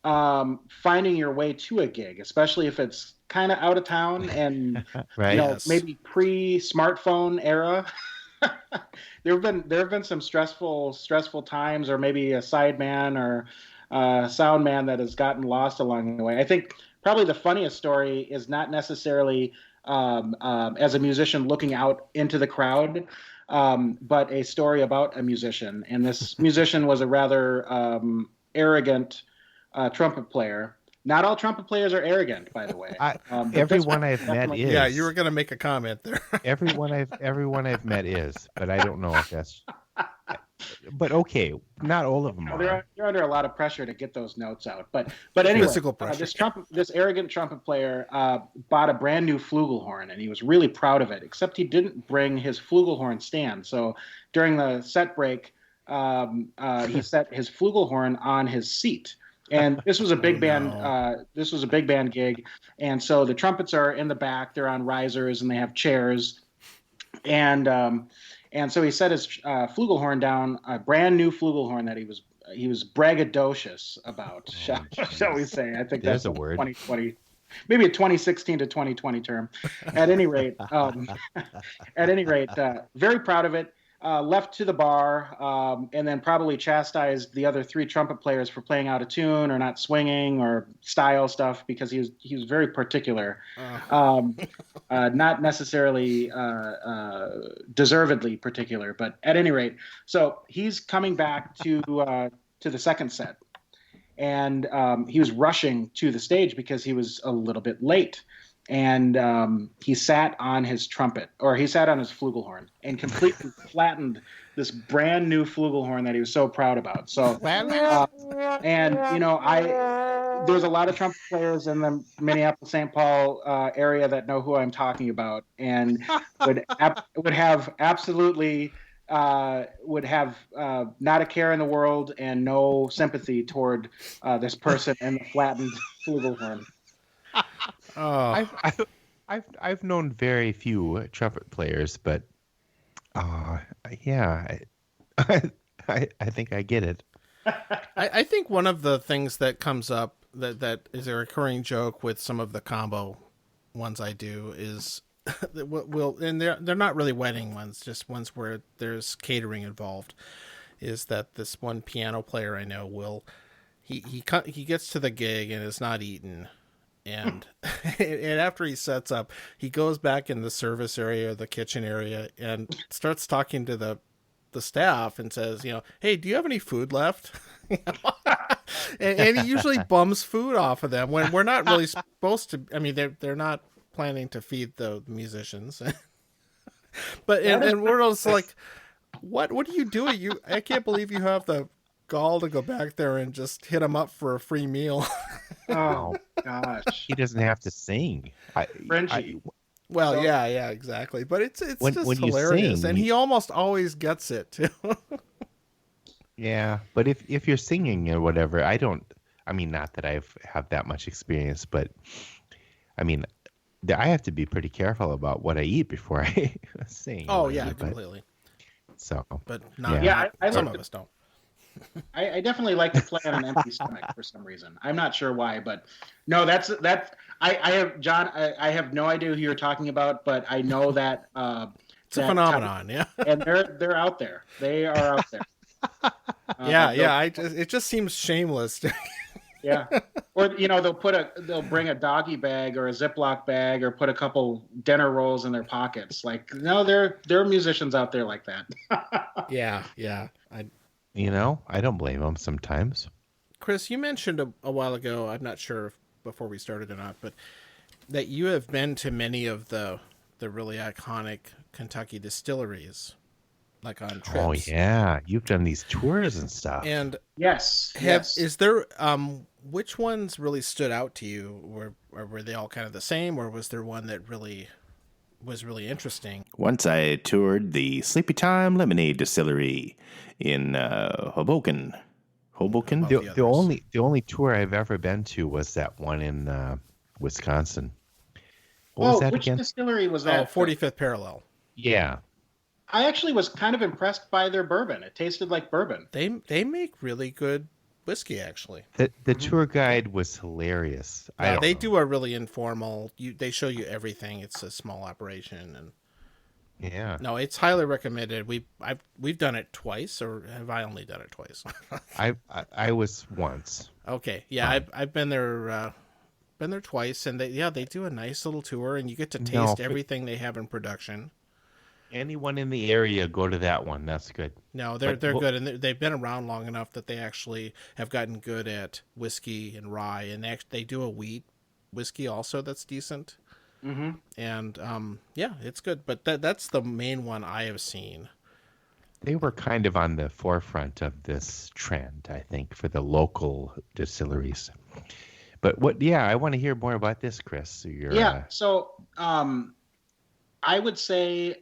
finding your way to a gig, especially if it's kind of out of town and right. Maybe pre-smartphone era. there have been some stressful times, or maybe a sideman or sound man that has gotten lost along the way. I think probably the funniest story is not necessarily as a musician looking out into the crowd, but a story about a musician. And this musician was a rather arrogant trumpet player. Not all trumpet players are arrogant, by the way. Everyone I've met is. Yeah, you were going to make a comment there. everyone I've met is, but I don't know if that's. But okay, not all of them are. You're under a lot of pressure to get those notes out. But anyway, physical pressure. This arrogant trumpet player bought a brand new flugelhorn, and he was really proud of it. Except he didn't bring his flugelhorn stand. So during the set break, he set his flugelhorn on his seat. And this was a big band. This was a big band gig, and so the trumpets are in the back. They're on risers, and they have chairs. And so he set his flugelhorn down, a brand new flugelhorn that he was braggadocious about. Shall we say? I think that's a word. 2020, maybe a 2016 to 2020 term. At any rate, very proud of it. Left to the bar, and then probably chastised the other three trumpet players for playing out of tune or not swinging or style stuff, because he was very particular, not necessarily deservedly particular, but at any rate. So he's coming back to the second set, and he was rushing to the stage because he was a little bit late. and he sat on his trumpet, or he sat on his flugelhorn, and completely flattened this brand new flugelhorn that he was so proud about. So, and there's a lot of trumpet players in the Minneapolis St. Paul area that know who I'm talking about, and would have absolutely would have not a care in the world and no sympathy toward this person and the flattened flugelhorn. Oh, I've known very few trumpet players, but yeah, I think I get it. I think one of the things that comes up that is a recurring joke with some of the combo ones I do is and they're not really wedding ones, just ones where there's catering involved. Is that this one piano player I know will he gets to the gig and is not eaten. And and after he sets up, he goes back in the service area, the kitchen area, and starts talking to the staff and says, hey, do you have any food left? And he usually bums food off of them when we're not really supposed to. I mean, they're not planning to feed the musicians, but and we're also like, what are you doing? I can't believe you have the gall to go back there and just hit them up for a free meal. Oh gosh, He doesn't have to sing. Frenchie. Well, yeah, exactly. But it's just when hilarious, sing, and he almost always gets it too. Yeah, but if you're singing or whatever, I mean, not that have that much experience, but I mean, I have to be pretty careful about what I eat before I sing. Oh yeah, completely. But not. Yeah, some of us don't. I definitely like to play on an empty stomach for some reason. I'm not sure why, but no, that's. I have John. I have no idea who you're talking about, but I know that it's a phenomenon. Yeah, and they're out there. They are out there. It just seems shameless. Yeah, or they'll bring a doggy bag or a Ziploc bag or put a couple dinner rolls in their pockets. Like, no, there are musicians out there like that. Yeah. I don't blame them sometimes. Chris, you mentioned a while ago, I'm not sure if before we started or not, but that you have been to many of the really iconic Kentucky distilleries, like on trips. Oh yeah, you've done these tours and stuff. And yes. Is there which ones really stood out to you? Were they all kind of the same, or was there one that was really interesting? Once I toured the Sleepy Time Lemonade Distillery in Hoboken. The only tour I've ever been to was that one in Wisconsin. What was that which again? distillery was that? 45th Parallel. Yeah. I actually was kind of impressed by their bourbon. It tasted like bourbon. They make really good whiskey, actually. The tour guide was hilarious. They do a really informal. They show you everything. It's a small operation, and yeah. No, it's highly recommended. We've done it twice, or have I only done it twice? I was once. Okay, yeah, I've been there. Been there twice, and they do a nice little tour, and you get to taste everything they have in production. Anyone in the area, go to that one. That's good. No, they're good, and they've been around long enough that they actually have gotten good at whiskey and rye, and they do a wheat whiskey also that's decent. Mm-hmm. And it's good, but that's the main one I have seen. They were kind of on the forefront of this trend, I think, for the local distilleries. But I want to hear more about this, Chris. So I would say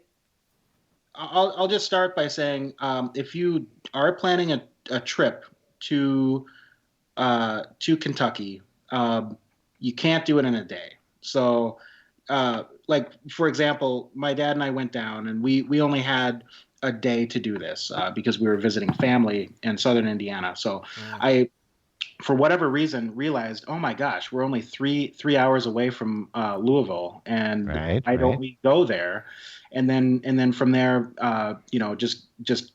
I'll just start by saying if you are planning a trip to Kentucky, you can't do it in a day. So, like for example, my dad and I went down, and we only had a day to do this because we were visiting family in southern Indiana. So I, for whatever reason, realized, oh my gosh, we're only three hours away from Louisville, and why don't we go there? And then from there, just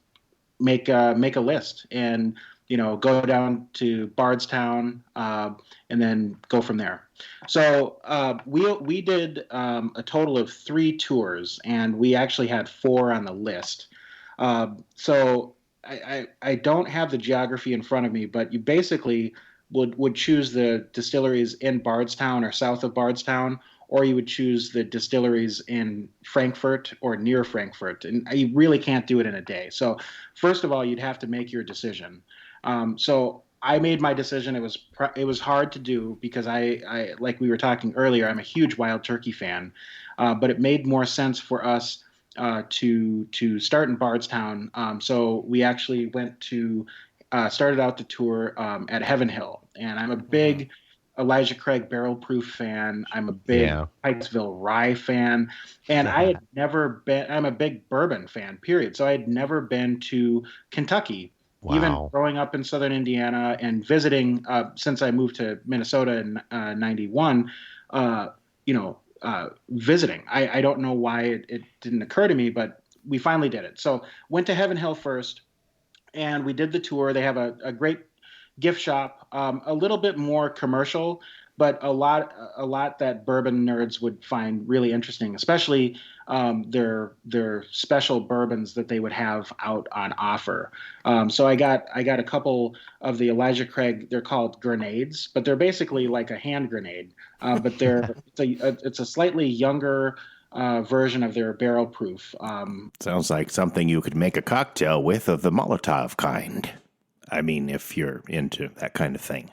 make a list and go down to Bardstown, and then go from there. So we did a total of 3 tours, and we actually had 4 on the list. So I don't have the geography in front of me, but you basically would choose the distilleries in Bardstown or south of Bardstown, or you would choose the distilleries in Frankfurt or near Frankfurt. And you really can't do it in a day. So first of all, you'd have to make your decision. So I made my decision. It was hard to do because I like we were talking earlier, I'm a huge Wild Turkey fan, but it made more sense for us to start in Bardstown. So we actually went to started out the tour at Heaven Hill, and I'm a big Elijah Craig Barrel Proof fan. I'm a big Pikesville Rye fan, and I had never been. I'm a big bourbon fan. Period. So I had never been to Kentucky. Wow. Even growing up in southern Indiana and visiting since I moved to Minnesota in '91, visiting. I don't know why it didn't occur to me, but we finally did it. So went to Heaven Hill first, and we did the tour. They have a great gift shop, a little bit more commercial, but a lot that bourbon nerds would find really interesting, especially their special bourbons that they would have out on offer. So I got a couple of the Elijah Craig. They're called grenades, but they're basically like a hand grenade, but it's a slightly younger version of their barrel proof. Sounds like something you could make a cocktail with of the Molotov kind. I mean, if you're into that kind of thing.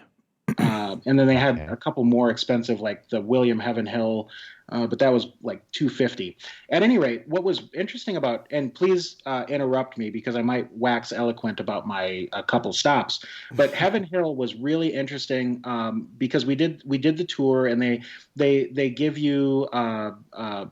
And then they had a couple more expensive, like the William Heaven Hill, but that was like $250. At any rate, what was interesting about, and please interrupt me because I might wax eloquent about my couple stops, but Heaven Hill was really interesting because we did the tour, and they give you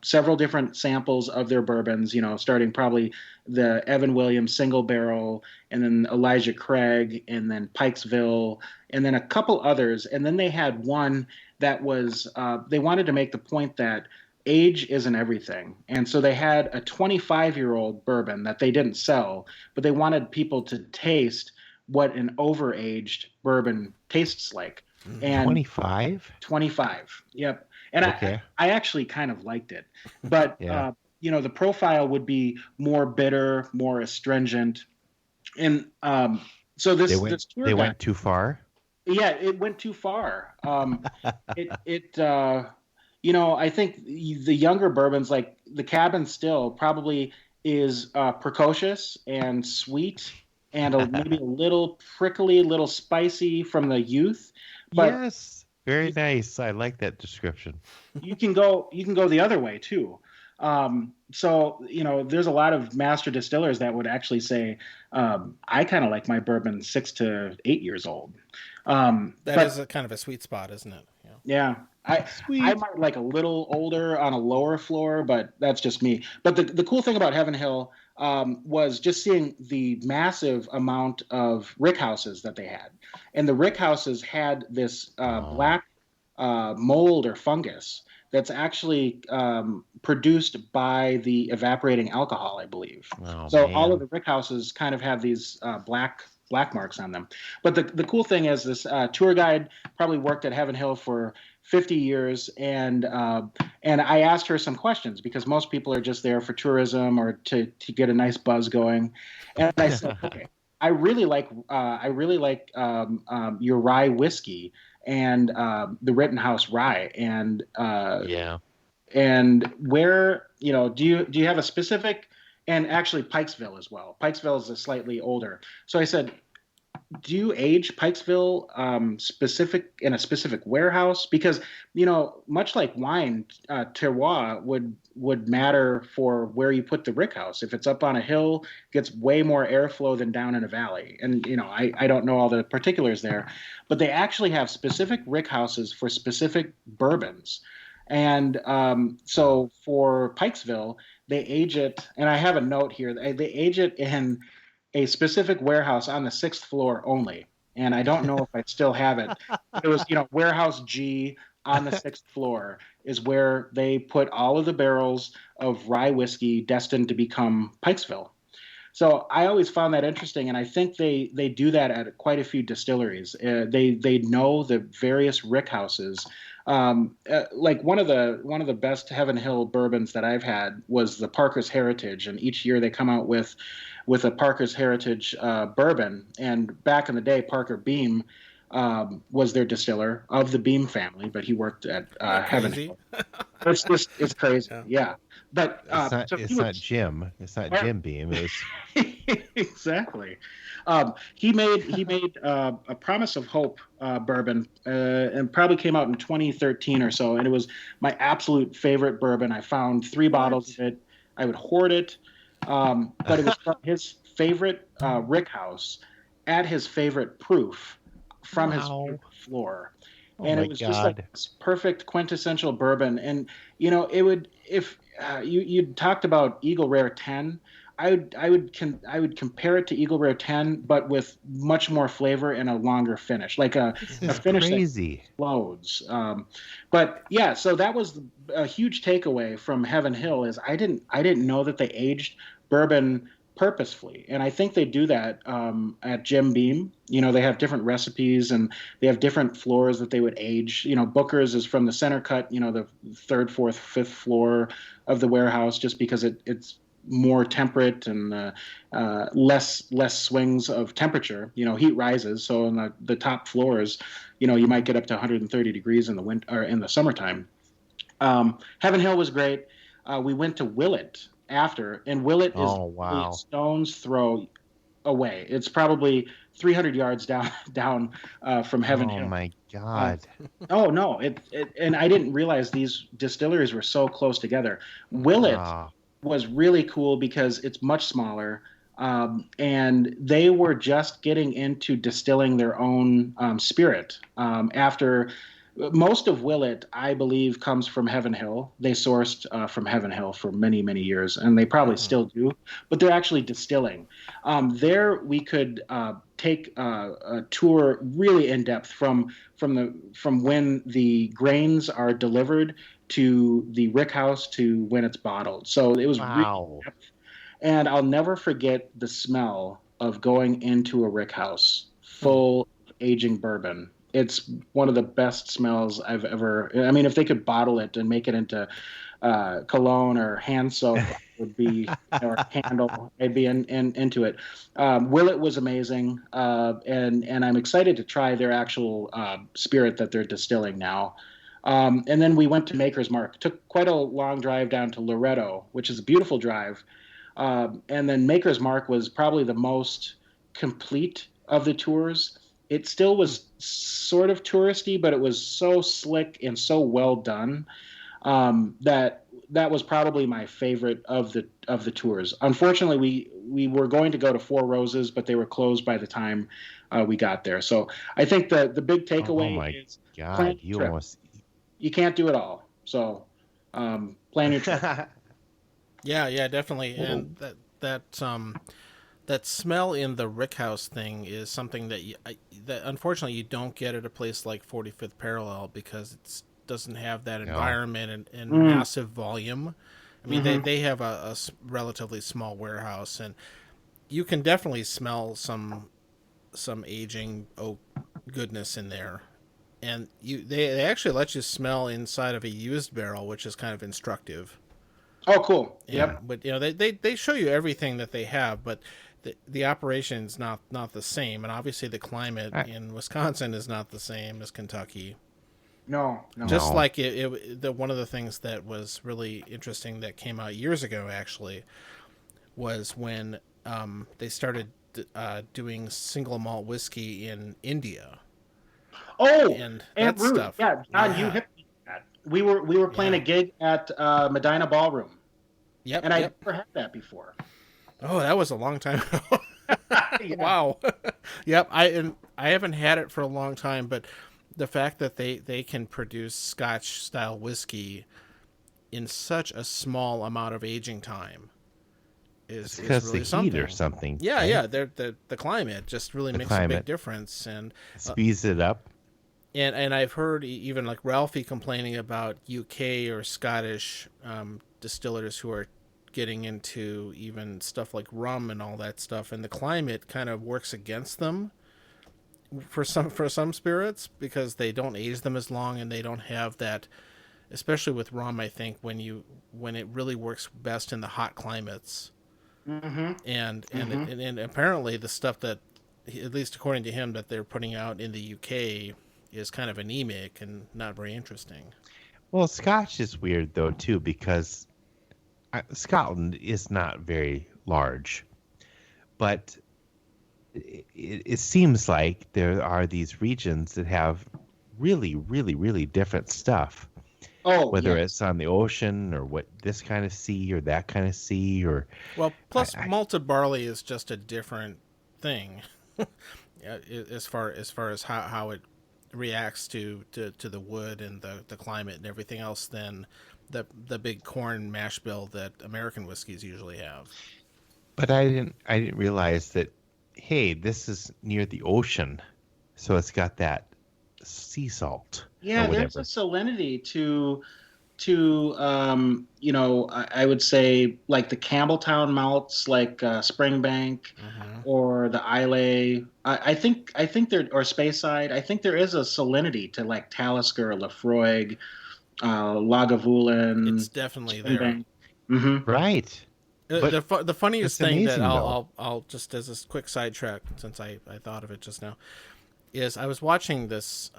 several different samples of their bourbons, starting probably the Evan Williams single barrel, and then Elijah Craig, and then Pikesville, and then a couple others. And then they had one that was, they wanted to make the point that age isn't everything. And so they had a 25-year-old bourbon that they didn't sell, but they wanted people to taste what an overaged bourbon tastes like. And 25. Yep. And I actually kind of liked it, but the profile would be more bitter, more astringent. And so this tour guide went too far. Yeah, it went too far. I think the younger bourbons, like the Cabin Still, probably is precocious and sweet and maybe a little prickly, a little spicy from the youth. But yes, very nice. I like that description. You can go the other way too. So there's a lot of master distillers that would actually say, I kind of like my bourbon 6 to 8 years old. That is a kind of a sweet spot, isn't it? Yeah. I might like a little older on a lower floor, but that's just me. But the cool thing about Heaven Hill was just seeing the massive amount of rickhouses that they had. And the rickhouses had this black mold or fungus that's actually produced by the evaporating alcohol, I believe. Oh, so man. All of the rickhouses kind of have these black marks on them. But the cool thing is this tour guide probably worked at Heaven Hill for 50 years, and I asked her some questions because most people are just there for tourism or to get a nice buzz going. And I said, okay, I really like your rye whiskey and the Rittenhouse rye, and and where do you have a specific, and actually Pikesville as well. Pikesville is a slightly older. So I said, do you age Pikesville in a specific warehouse? Because much like wine, terroir would matter for where you put the rickhouse. If it's up on a hill, it gets way more airflow than down in a valley. And I don't know all the particulars there, but they actually have specific rickhouses for specific bourbons. And so for Pikesville, they age it, and I have a note here. They age it in a specific warehouse on the 6th floor only. And I don't know if I still have it. It was, warehouse G on the 6th floor is where they put all of the barrels of rye whiskey destined to become Pikesville. So I always found that interesting, and I think they do that at quite a few distilleries. They know the various rickhouses. Like one of the best Heaven Hill bourbons that I've had was the Parker's Heritage, and each year they come out with a Parker's Heritage bourbon. And back in the day, Parker Beam was their distiller of the Beam family, but he worked at Heaven Crazy. Hill. It's crazy, Yeah. yeah. But so It's not Jim. It's not Jim Beam. It's exactly. He made a Promise of Hope bourbon, and probably came out in 2013 or so, and it was my absolute favorite bourbon. I found 3 bottles of it. I would hoard it, but it was from his favorite rick house at his favorite proof from his favorite floor. Oh And my it was just like God. this perfect quintessential bourbon. And it would, if you talked about Eagle Rare 10, I would compare it to Eagle Rare 10, but with much more flavor and a longer finish, like a This is finish crazy. that explodes. But yeah, so that was a huge takeaway from Heaven Hill. Is I didn't know that they aged bourbon purposefully, and I think they do that at Jim Beam. They have different recipes, and they have different floors that they would age. Booker's is from the center cut, the third, fourth, fifth floor of the warehouse, just because it's more temperate and less swings of temperature. Heat rises, so in the top floors, you might get up to 130 degrees in the winter or in the summertime. Heaven Hill was great. We went to Willet after, and Willet is wow. a stone's throw away. It's probably 300 yards down from Heaven Hill. Oh my God. Oh no! And I didn't realize these distilleries were so close together. Willet was really cool because it's much smaller, and they were just getting into distilling their own spirit after. Most of Willet, I believe, comes from Heaven Hill. They sourced from Heaven Hill for many, many years, and they probably still do, but they're actually distilling. There, we could take a tour really in depth from when the grains are delivered to the rick house to when it's bottled. So it was really in depth. And I'll never forget the smell of going into a rick house full of aging bourbon. It's one of the best smells I've ever. I mean, if they could bottle it and make it into cologne or hand soap, would be or candle, I'd be into it. Willet was amazing, and I'm excited to try their actual spirit that they're distilling now. And then we went to Maker's Mark. Took quite a long drive down to Loretto, which is a beautiful drive. And then Maker's Mark was probably the most complete of the tours. It still was sort of touristy, but it was so slick and so well done that was probably my favorite of the tours. Unfortunately, we were going to go to Four Roses, but they were closed by the time we got there. So I think the big takeaway is God, you can't do it all. So plan your trip. Yeah, definitely. And that smell in the rickhouse thing is something that that unfortunately you don't get at a place like 45th Parallel because it doesn't have that environment and massive volume. I mean, they have a relatively small warehouse, and you can definitely smell some aging oak goodness in there. And they actually let you smell inside of a used barrel, which is kind of instructive. Oh, cool. Yeah, but they show you everything that they have, but the operation's not the same, and obviously the climate in Wisconsin is not the same as Kentucky. No. Just like one of the things that was really interesting that came out years ago actually was when they started doing single malt whiskey in India. Oh, and that stuff. Yeah, John, you hit me with that. We were playing a gig at Medina Ballroom. Yep, and I'd never had that before. Oh, that was a long time ago. Wow. Yep, I haven't had it for a long time, but the fact that they can produce Scotch style whiskey in such a small amount of aging time is really the something. Heat or something. Yeah, right? yeah. The climate just really makes a big difference, and speeds it up. And I've heard even like Ralphie complaining about UK or Scottish distillers who are getting into even stuff like rum and all that stuff, and the climate kind of works against them for some spirits because they don't age them as long and they don't have that, especially with rum. I think when it really works best in the hot climates, and apparently the stuff that at least according to him, that they're putting out in the UK is kind of anemic and not very interesting. Well, Scotch is weird though too because Scotland is not very large, but it seems like there are these regions that have really, really, really different stuff. Oh, Whether yes. it's on the ocean or what this kind of sea or that kind of sea or Well, plus I malted barley is just a different thing as far as how it reacts to the wood and the climate and everything else than the big corn mash bill that American whiskeys usually have. but I didn't realize that hey, this is near the ocean, so it's got that sea salt Yeah, or there's whatever. a salinity to I would say like the Campbelltown malts, like Springbank Mm-hmm. or the Islay. I think there, or Speyside. I think there is a salinity to like Talisker, Lafroig, It's Lagavulin, definitely there. Springbank. Hmm. Right. But The funniest it's thing that amazing though. I'll just as a quick sidetrack, since I thought of it just now, is I was watching this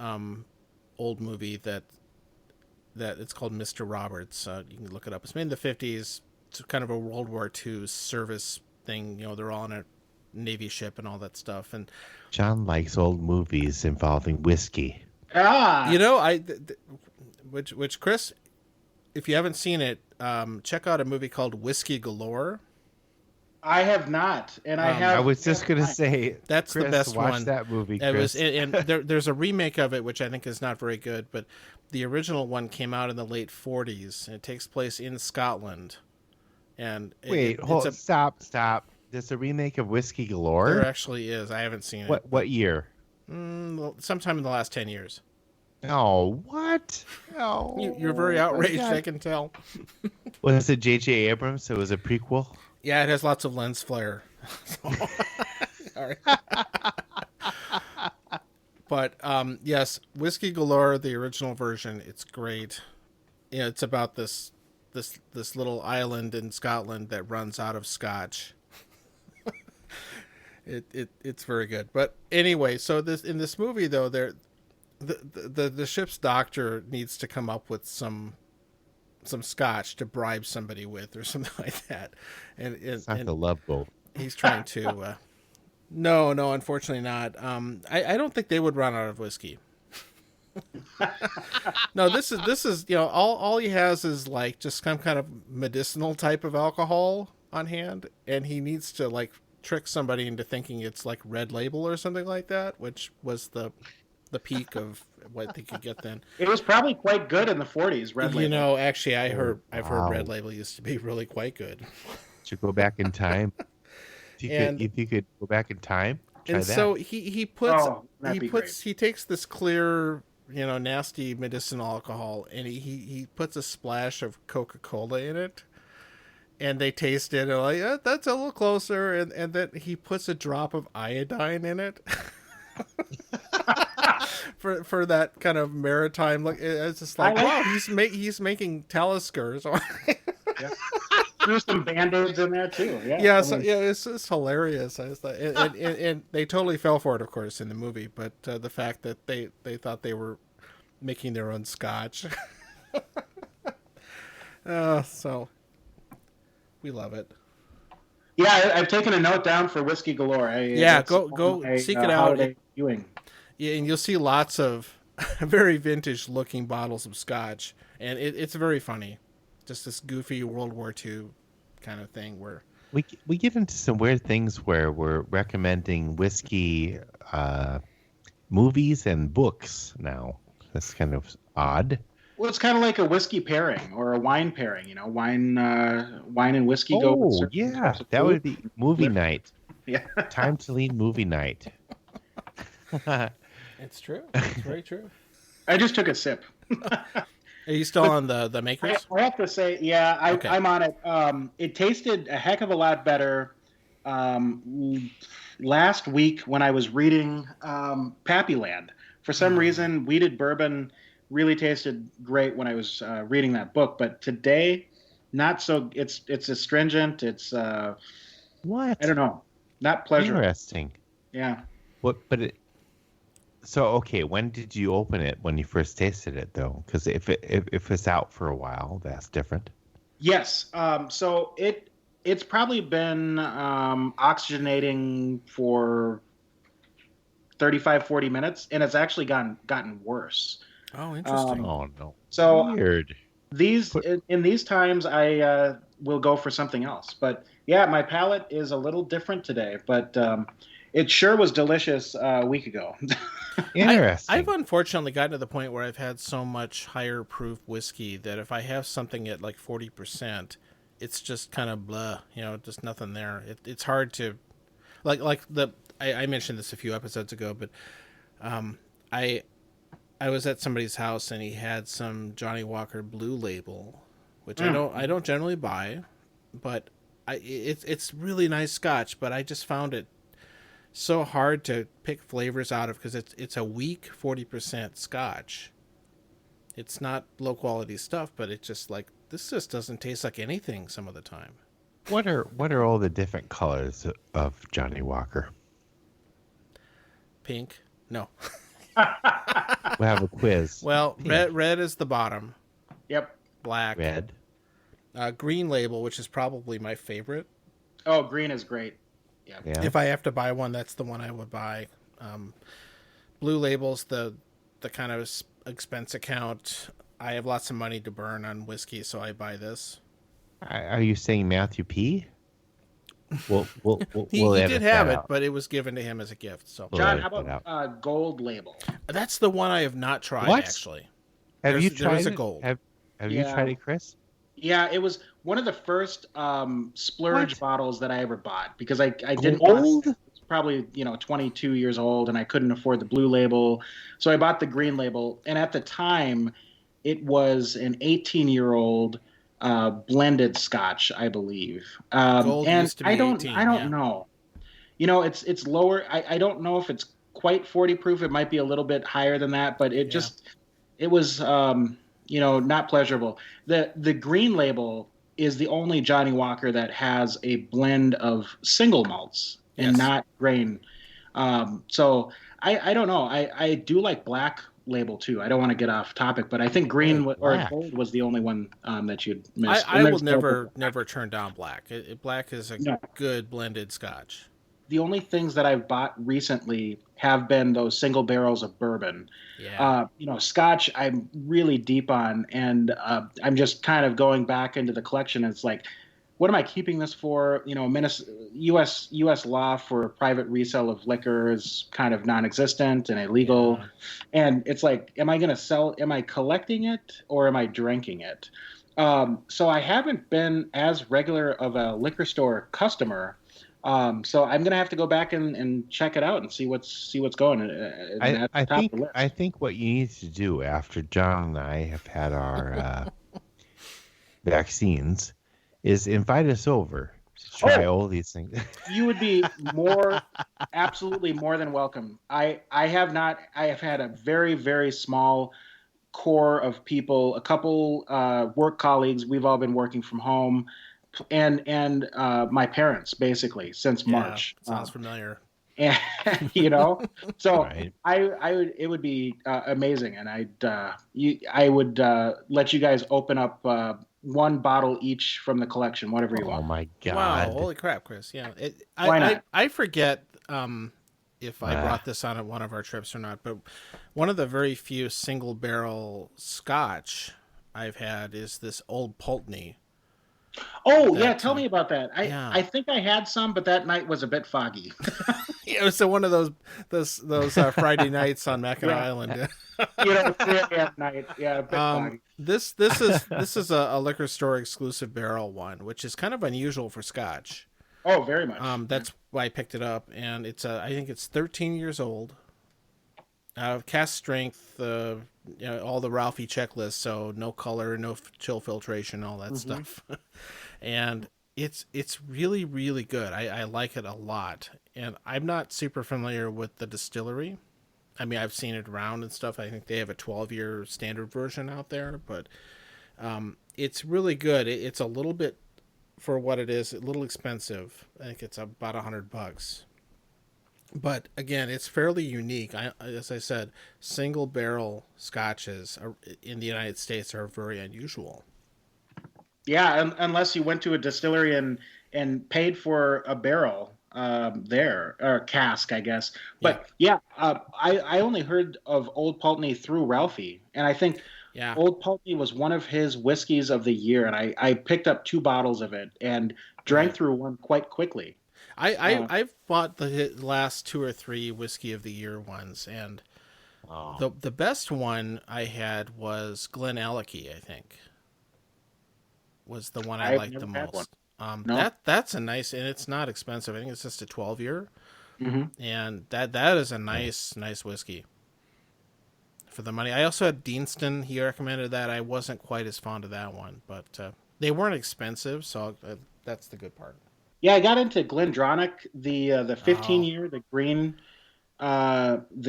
old movie that it's called Mr. Roberts. You can look it up. It's made in the 50s. It's kind of a World War II service thing. You know, they're all on a Navy ship and all that stuff. And John likes old movies involving whiskey. Ah, you know, which Chris, if you haven't seen it, check out a movie called Whiskey Galore. I have not, and I have. I was just gonna say That's Chris, the best watch one. that movie, It was, Chris. and there's a remake of it which I think is not very good, but the original one came out in the late 40s, and it takes place in Scotland. And Wait, stop. There's a remake of Whiskey there Galore. actually is. I haven't seen it. What year? Well, sometime in the last 10 years. Oh, what? Oh, You're very outraged, I can tell. Was it J.J. Abrams? So it was a prequel. Yeah, it has lots of lens flare. All right. But yes, Whiskey Galore, the original version, it's great. Yeah, it's about this little island in Scotland that runs out of scotch. It's very good. But anyway, so in this movie though, the ship's doctor needs to come up with some scotch to bribe somebody with or something like that, and It's not and the Love Boat. he's trying to. No, unfortunately not. I don't think they would run out of whiskey. No, this is all he has is like just some kind of medicinal type of alcohol on hand, and he needs to like trick somebody into thinking it's like Red Label or something like that, which was the peak of what they could get then. It was probably quite good in the 40s. Red Label. Actually, I've heard wow. Red Label used to be really quite good. Should go back in time. And If you could go back in time, try and that. so he puts Oh, that'd be great. he takes this clear nasty medicinal alcohol and he puts a splash of Coca-Cola in it, and they taste it and like, yeah, that's a little closer, and then he puts a drop of iodine in it. for that kind of maritime look. It's just like, wow, he's making Taliskers. Yeah. There's some band-aids in there too. Yeah. Yeah, I mean, it's hilarious. I was like, and they totally fell for it, of course, in the movie. But the fact that they thought they were making their own scotch, so we love it. yeah, I've taken a note down for Whiskey Galore. Go seek it out. Viewing. Yeah, and you'll see lots of very vintage-looking bottles of scotch, and it's very funny. Just this goofy World War II kind of thing where We get into some weird things where we're recommending whiskey movies and books now. That's kind of odd. Well, it's kind of like a whiskey pairing or a wine pairing. Wine and whiskey go. With Oh, certain yeah. types of That food. would be movie night. Yeah. Time to lead movie night. it's true. It's very true. I just took a sip. Are you still on the makers? I have to say, yeah, Okay. I'm on it. It tasted a heck of a lot better last week when I was reading Pappyland. For some reason, weeded bourbon really tasted great when I was reading that book, but today, not so. It's astringent. It's What? I don't know, not pleasurable. Interesting. Yeah. What? But it. So okay, when did you open it? When you first tasted it, though, because if it's out for a while, that's different. Yes. So it's probably been oxygenating for 35, 40 minutes, and it's actually gotten worse. Oh, interesting. Oh no. So Weird. these Put, in these times, I will go for something else. But yeah, my palate is a little different today, but it sure was delicious a week ago. interesting. I've unfortunately gotten to the point where I've had so much higher proof whiskey that if I have something at like 40%, it's just kind of blah, just nothing there. It's hard to, I mentioned this a few episodes ago, but I I was at somebody's house and he had some Johnny Walker Blue Label, which I don't generally buy, but it's really nice Scotch, but I just found it so hard to pick flavors out of because it's a weak 40% Scotch. It's not low quality stuff, but it's just like this just doesn't taste like anything some of the time. What are all the different colors of Johnny Walker? Pink? No. We'll have a quiz. Well, Pink. red is the bottom. Yep. Black. Red. Green Label, which is probably my favorite. Oh, green is great. Yeah. If I have to buy one, that's the one I would buy. Blue Label's the kind of expense account. I have lots of money to burn on whiskey, so I buy this. Are you saying Matthew P? We'll He did have it, but it was given to him as a gift. So, John, how about Gold Label? That's the one I have not tried. What? Actually. Have you tried there's it? a gold. Have you tried it, Chris? Yeah, it was one of the first splurge bottles that I ever bought because I didn't Gold? want it's probably 22 years old and I couldn't afford the Blue Label, so I bought the Green Label. And at the time, it was an 18-year-old blended Scotch, I believe. Gold and used to be I don't 18, know. It's lower. I don't know if it's quite 40 proof. It might be a little bit higher than that, but it was not pleasurable. The Green Label is the only Johnny Walker that has a blend of single malts and not grain. So I don't know. I do like Black Label too. I don't want to get off topic, but I think green or gold was the only one that you'd missed. I will never turn down Black. Black is a good blended Scotch. The only things that I've bought recently have been those single barrels of bourbon. Yeah. Scotch I'm really deep on, and I'm just kind of going back into the collection. And it's like, what am I keeping this for? U.S. law for private resale of liquor is kind of non-existent and illegal. Yeah. And it's like, am I going to sell? Am I collecting it or am I drinking it? So I haven't been as regular of a liquor store customer. So I'm gonna have to go back and check it out and see what's going. I think what you need to do after John and I have had our vaccines is invite us over to try all these things. You would be absolutely more than welcome. I have had a very, very small core of people, a couple work colleagues. We've all been working from home. And my parents basically since March. Sounds familiar. And so right. it would be amazing, and I would let you guys open up one bottle each from the collection, whatever you want. Oh my God! Wow, holy crap, Chris! Yeah, Why not? I forget if I brought this on at one of our trips or not, but one of the very few single barrel Scotch I've had is this Old Pulteney. Oh, yeah, tell me about that. I think I had some, but that night was a bit foggy. It was one of those Friday nights on Mackinac Island. 3 a.m. night. Yeah, a bit foggy. This is a liquor store exclusive barrel one, which is kind of unusual for Scotch. Oh, very much. That's why I picked it up, and I think it's 13 years old. Cast strength, all the Ralphie checklists, so no color, no chill filtration, all that stuff. And it's really, really good. I like it a lot. And I'm not super familiar with the distillery. I mean, I've seen it around and stuff. I think they have a 12-year standard version out there, but it's really good. It's a little bit, for what it is, a little expensive. I think it's about $100. But again, it's fairly unique. As I said, single barrel scotches in the United States are very unusual. Yeah, unless you went to a distillery and paid for a barrel there, or cask, I guess. But yeah, I only heard of Old Pulteney through Ralphie, and I think Old Pulteney was one of his whiskeys of the year, and I picked up 2 bottles of it and drank through one quite quickly. I've bought the last 2 or 3 whiskey of the year ones, and the best one I had was Glen Alecky, I think. Was the one I liked the most. No. That's a nice, and it's not expensive. I think it's just a 12-year, and that is a nice whiskey for the money. I also had Deanston. He recommended that. I wasn't quite as fond of that one, but they weren't expensive, so that's the good part. Yeah, I got into Glendronach, the 15-year, the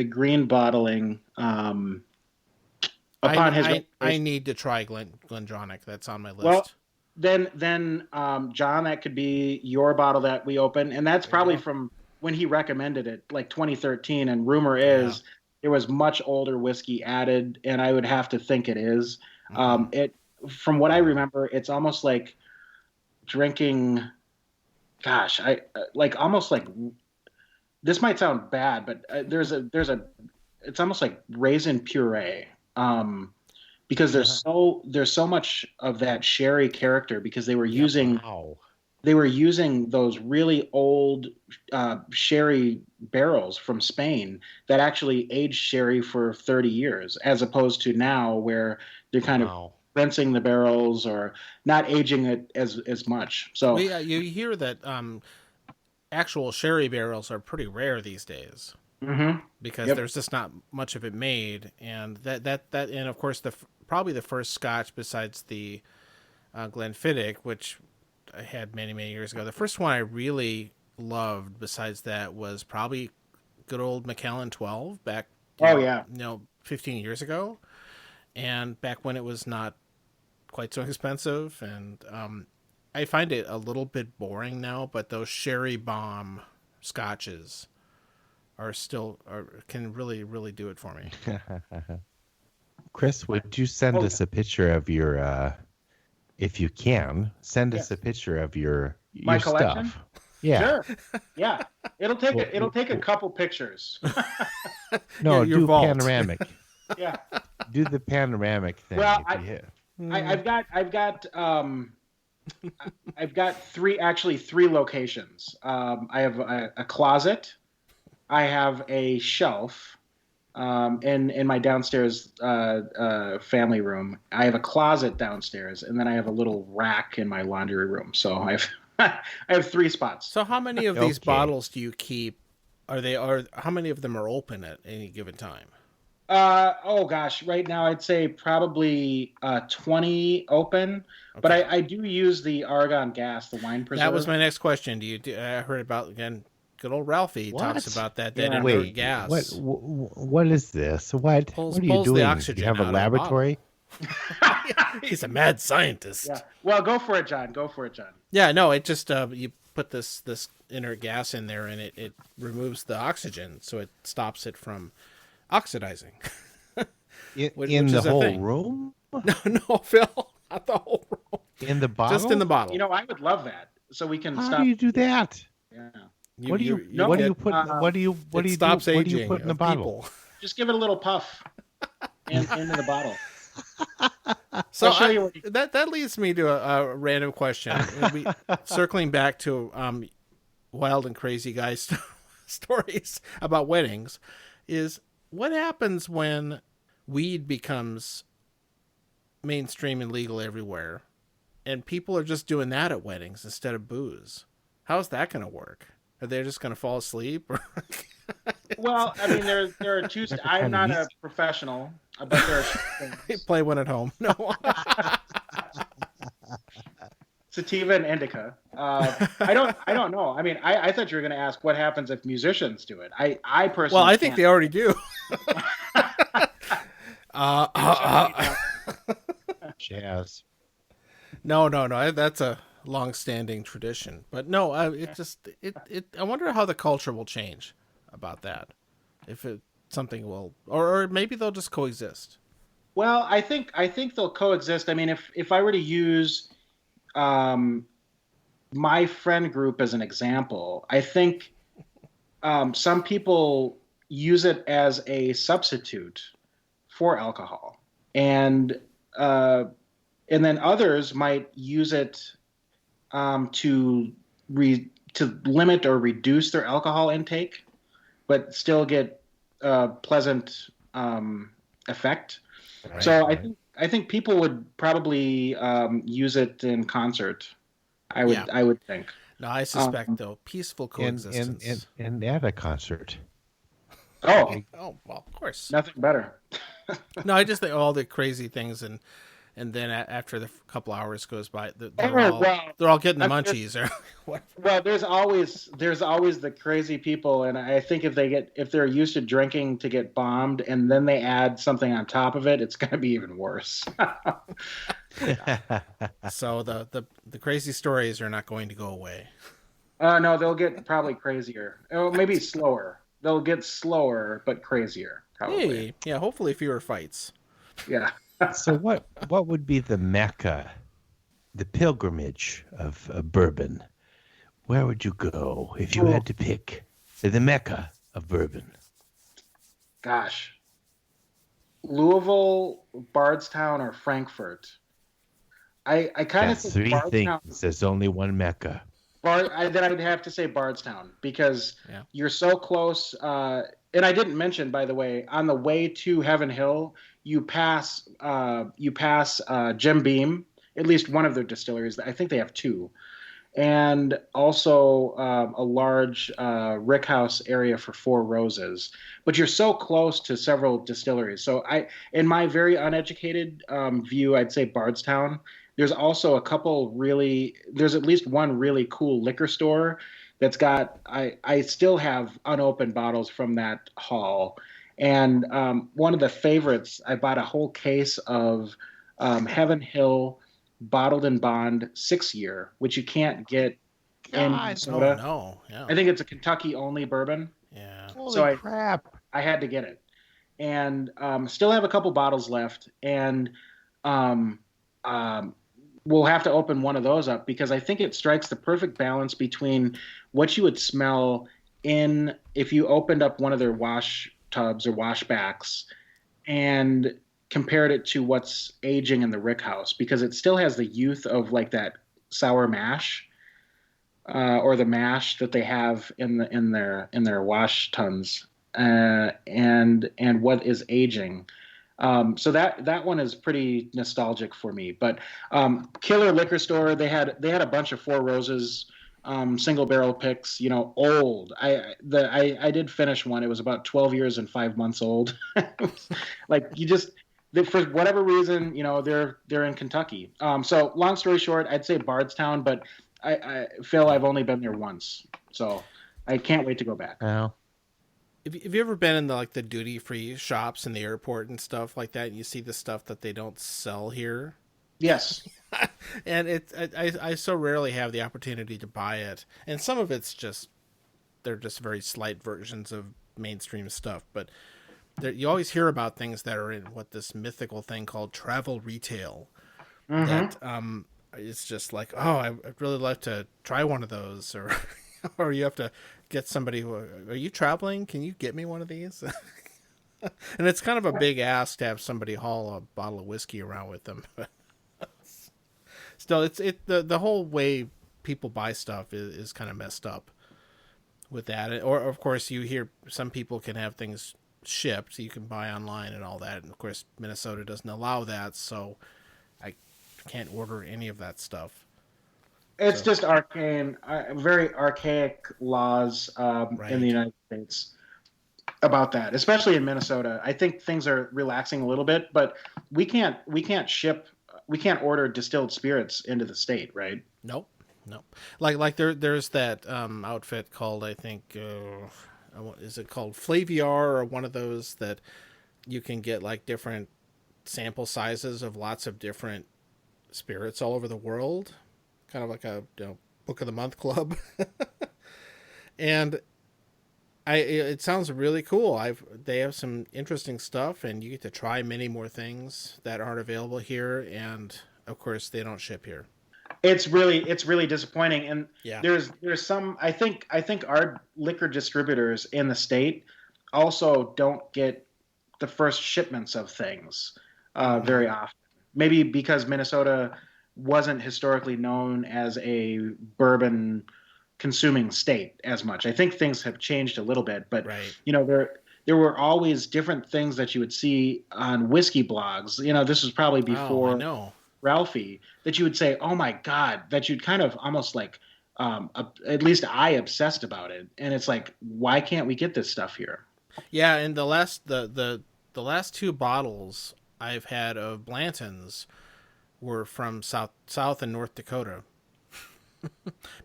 green bottling. I need to try Glendronach. That's on my list. Well, then John, that could be your bottle that we open, and that's probably from when he recommended it, like 2013. And rumor is there was much older whiskey added, and I would have to think it is. It, from what I remember, it's almost like drinking. Gosh, almost like, this might sound bad, but it's almost like raisin puree. Because there's so much of that sherry character, because they were using those really old sherry barrels from Spain that actually aged sherry for 30 years, as opposed to now where they're kind of rinsing the barrels or not aging it as much. So you hear that actual sherry barrels are pretty rare these days. Because there's just not much of it made, and that and of course probably the first Scotch besides the Glenfiddich, which I had many years ago. The first one I really loved besides that was probably good old Macallan 12 back 15 years ago, and back when it was not quite so expensive. And I find it a little bit boring now, but those sherry bomb scotches can really do it for me. Chris, would you send us a picture of your if you can send us a picture of your collection stuff? Yeah. Sure. Yeah. It'll take a couple pictures. No, do panoramic. Yeah. Do the panoramic thing. Well, I've got three locations. I have a closet. I have a shelf in my downstairs family room. I have a closet downstairs, and then I have a little rack in my laundry room. So I have 3 spots. So how many of these bottles do you keep? How many of them are open at any given time? Oh gosh, right now I'd say probably 20 open, but I do use the argon gas, the wine preserve. That was my next question. I heard about, again, good old Ralphie talks about that inert gas. What is this? What are you doing? The oxygen. Do you have a laboratory? He's a mad scientist. Yeah. Well, go for it, John. Yeah, no, it just you put this inert gas in there, and it removes the oxygen, so it stops it from oxidizing. in the whole room? No, Phil, not the whole room. In the bottle? Just in the bottle. I would love that. So we can stop. How do you do that? Yeah. What do you put in the bottle? Just give it a little puff into the bottle. So I'll show you that leads me to a random question. Circling back to wild and crazy guys stories about weddings, is what happens when weed becomes mainstream and legal everywhere, and people are just doing that at weddings instead of booze? How's that going to work? Are they just going to fall asleep? Well, I mean, there are two. I'm not a professional, but there are things. Play one at home. No. Sativa and indica. I don't know. I mean, I thought you were going to ask what happens if musicians do it. I personally. Well, I think they already do. Jazz. No. That's a long-standing tradition, but no. I wonder how the culture will change. about that. If it something will, or maybe they'll just coexist. Well, I think they'll coexist. I mean, if I were to use um, my friend group as an example, I think some people use it as a substitute for alcohol, and uh, and then others might use it to to limit or reduce their alcohol intake, but still get pleasant effect. Right, So I right. think I think people would probably use it in concert. Yeah. I would think. No, I suspect Um, though peaceful And coexistence. at a concert. oh, Okay. Oh well, of course. nothing better. No, I just think all the crazy things, and then after the couple hours goes by, Oh well, they're all getting the I mean, munchies or what? well, there's always the crazy people, and I think if they're used to drinking to get bombed, and then they add something on top of it, it's going to be even worse. So the crazy stories are not going to go away. No, they'll get probably crazier. Oh, maybe slower. They'll get slower but crazier, probably. Hey, yeah, hopefully fewer fights. Yeah. So what would be the Mecca, the pilgrimage of bourbon? Where would you go if you Oh, had to pick the Mecca of bourbon? gosh, Louisville, Bardstown, or Frankfurt. I kind of That's think three Bardstown. things. There's only one Mecca. Then I'd have to say Bardstown because Yeah. you're so close. And I didn't mention, by the way, on the way to Heaven Hill, you pass Jim Beam, at least one of their distilleries. I think they have two, and also a large rickhouse area for Four Roses. But you're so close to several distilleries. So in my very uneducated view, I'd say Bardstown. There's also there's at least one really cool liquor store that's got, I still have unopened bottles from that haul. And one of the favorites, I bought a whole case of Heaven Hill bottled in bond 6 year, which you can't get in God, Oh Minnesota. no, yeah, I think it's a Kentucky only bourbon. yeah. holy So crap. I had to get it. And still have a couple bottles left. And um, um, we'll have to open one of those up because I think it strikes the perfect balance between what you would smell in if you opened up one of their wash tubs or washbacks and compared it to what's aging in the rick house because it still has the youth of like that sour mash or the mash that they have in their wash tons and what is aging. So that one is pretty nostalgic for me. But Killer Liquor Store, they had a bunch of Four Roses single barrel picks. Old. I did finish one. It was about 12 years and 5 months old. Like for whatever reason, they're in Kentucky. So long story short, I'd say Bardstown, but Phil, I've only been there once, so I can't wait to go back. Well, Have you ever been in the duty free shops in the airport and stuff like that? And you see the stuff that they don't sell here, Yes. and I so rarely have the opportunity to buy it, and some of it's just they're just very slight versions of mainstream stuff, but you always hear about things that are in this mythical thing called travel retail. That it's just like, oh, I'd really like to try one of those, or or you have to get somebody who, are you traveling? Can you get me one of these? And it's kind of a big ask to have somebody haul a bottle of whiskey around with them. Still, the whole way people buy stuff is kind of messed up with that. Or of course, you hear some people can have things shipped, so you can buy online and all that. And of course, Minnesota doesn't allow that, so I can't order any of that stuff. It's just arcane, very archaic laws in Right. the United States about that, especially in Minnesota. I think things are relaxing a little bit, but we can't order distilled spirits into the state, right? Nope. Nope. Like there's that outfit called, I think, is it called Flaviar, or one of those that you can get like different sample sizes of lots of different spirits all over the world, kind of like a book of the month club. And It sounds really cool. They have some interesting stuff, and you get to try many more things that aren't available here. And of course, they don't ship here. It's really disappointing. And Yeah. there's some, I think our liquor distributors in the state also don't get the first shipments of things very often. Maybe because Minnesota wasn't historically known as a bourbon consuming state as much. I think things have changed a little bit, but Right. there were always different things that you would see on whiskey blogs. This was probably Oh, I before know. Ralphie, that you would say, "Oh my God," that you'd kind of almost like, at least I obsessed about it, and it's like, why can't we get this stuff here? Yeah, and the last two bottles I've had of Blanton's were from South and North Dakota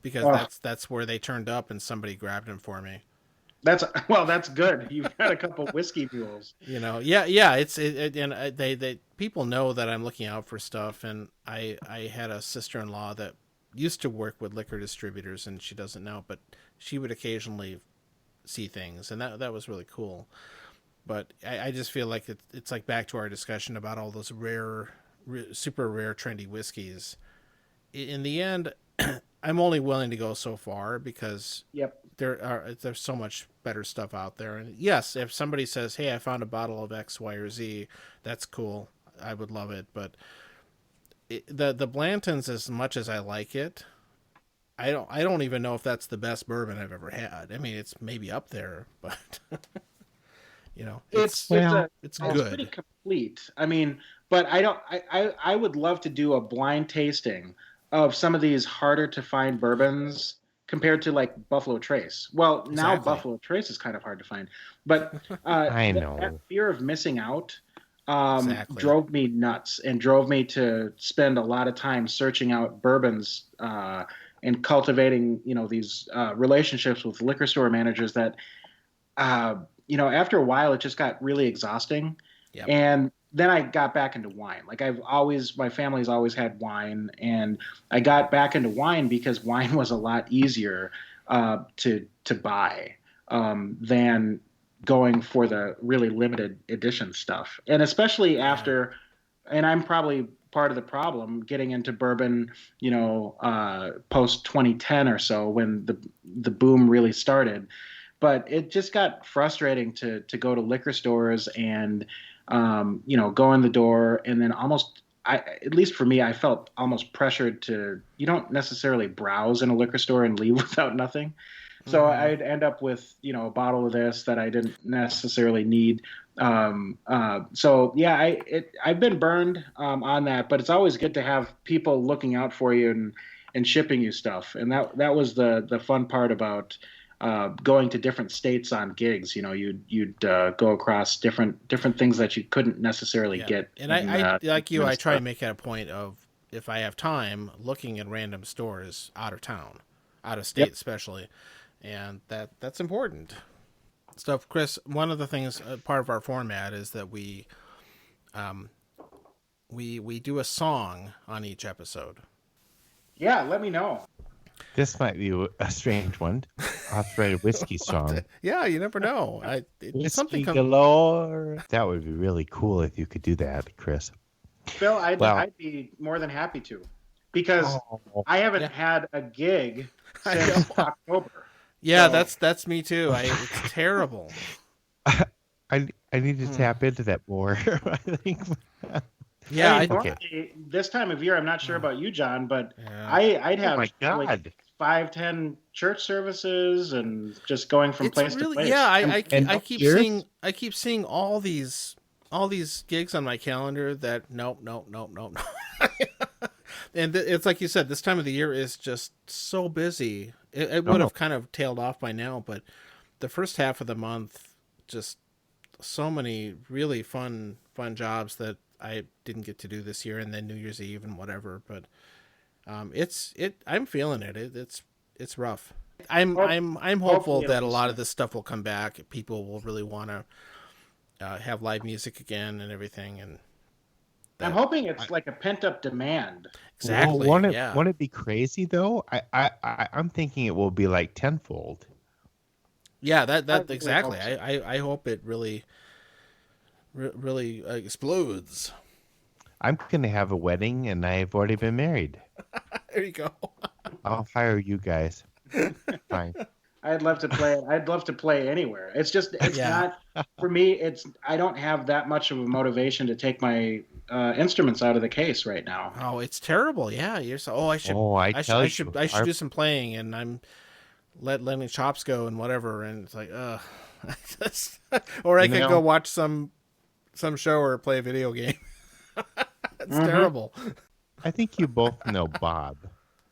because Oh, that's where they turned up, and somebody grabbed them for me. that's good. You've got a couple whiskey mules. Yeah. And they people know that I'm looking out for stuff, and I had a sister-in-law that used to work with liquor distributors, and she doesn't now, but she would occasionally see things, and that was really cool. But I just feel like it's like back to our discussion about all those super rare, trendy whiskeys. In the end, I'm only willing to go so far because Yep. there's so much better stuff out there. And yes, if somebody says, "Hey, I found a bottle of X, Y, or Z," that's cool. I would love it. But the Blanton's, as much as I like it, I don't even know if that's the best bourbon I've ever had. I mean, it's maybe up there, but It's Well, it's it's good. pretty complete. I mean, but I don't. I would love to do a blind tasting of some of these harder to find bourbons compared to like Buffalo Trace. Well, now Exactly. Buffalo Trace is kind of hard to find, but I that know. fear of missing out Exactly. drove me nuts and drove me to spend a lot of time searching out bourbons and cultivating, these relationships with liquor store managers that after a while, it just got really exhausting. Yep. And then I got back into wine. Like my family's always had wine, and I got back into wine because wine was a lot easier to buy than going for the really limited edition stuff. And especially after, and I'm probably part of the problem getting into bourbon, post 2010 or so when the boom really started. But it just got frustrating to go to liquor stores and go in the door, and then at least for me, I felt almost pressured to. You don't necessarily browse in a liquor store and leave without nothing. So I'd end up with a bottle of this that I didn't necessarily need. So yeah, I've been burned on that, but it's always good to have people looking out for you and shipping you stuff, and that was the fun part about going to different states on gigs. You'd go across different things that you couldn't necessarily get. And I like you, I try Minnesota. to make it a point of, if I have time, looking at random stores out of town, out of state Yep. especially, and that's important stuff. Chris, one of the things, part of our format is that we do a song on each episode. Yeah, let me know. This might be a strange one. I'll write a whiskey song. Yeah, you never know. Whiskey galore. That would be really cool if you could do that, Chris. Phil, Well- I'd be more than happy to, because Oh, I haven't Yeah. had a gig I since know. October. Yeah, So- that's me too. It's terrible. I need to tap into that more. I think. Yeah, I mean, Okay. normally, this time of year, I'm not sure about you, John, but Yeah. I'd Oh have my like God. 5-10 church services and just going from place to place. Yeah, And I keep yours? seeing all these gigs on my calendar that nope. And it's like you said, this time of the year is just so busy. It would have kind of tailed off by now, but the first half of the month, just so many really fun jobs that I didn't get to do this year, and then New Year's Eve and whatever. But I'm feeling it. It's rough. I'm hopeful Hopefully that a it'll lot be of this stuff will come back. People will really want to have live music again and everything. And I'm hoping it's like a pent up demand. exactly, Well, won't yeah. it be crazy though? I'm thinking it will be like tenfold. Yeah, that really exactly. hope so. I hope it really really explodes. I'm going to have a wedding, and I've already been married. There you go. I'll hire you guys. Fine. I'd love to play it. I'd love to play anywhere. It's Yeah. not for me. I don't have that much of a motivation to take my instruments out of the case right now. Oh, it's terrible. Yeah, you're so. Oh, I should. Oh, I tell you, I should do some playing, and I'm letting chops go and whatever, and it's like, or I could go watch some show or play a video game. It's terrible. I think you both know Bob.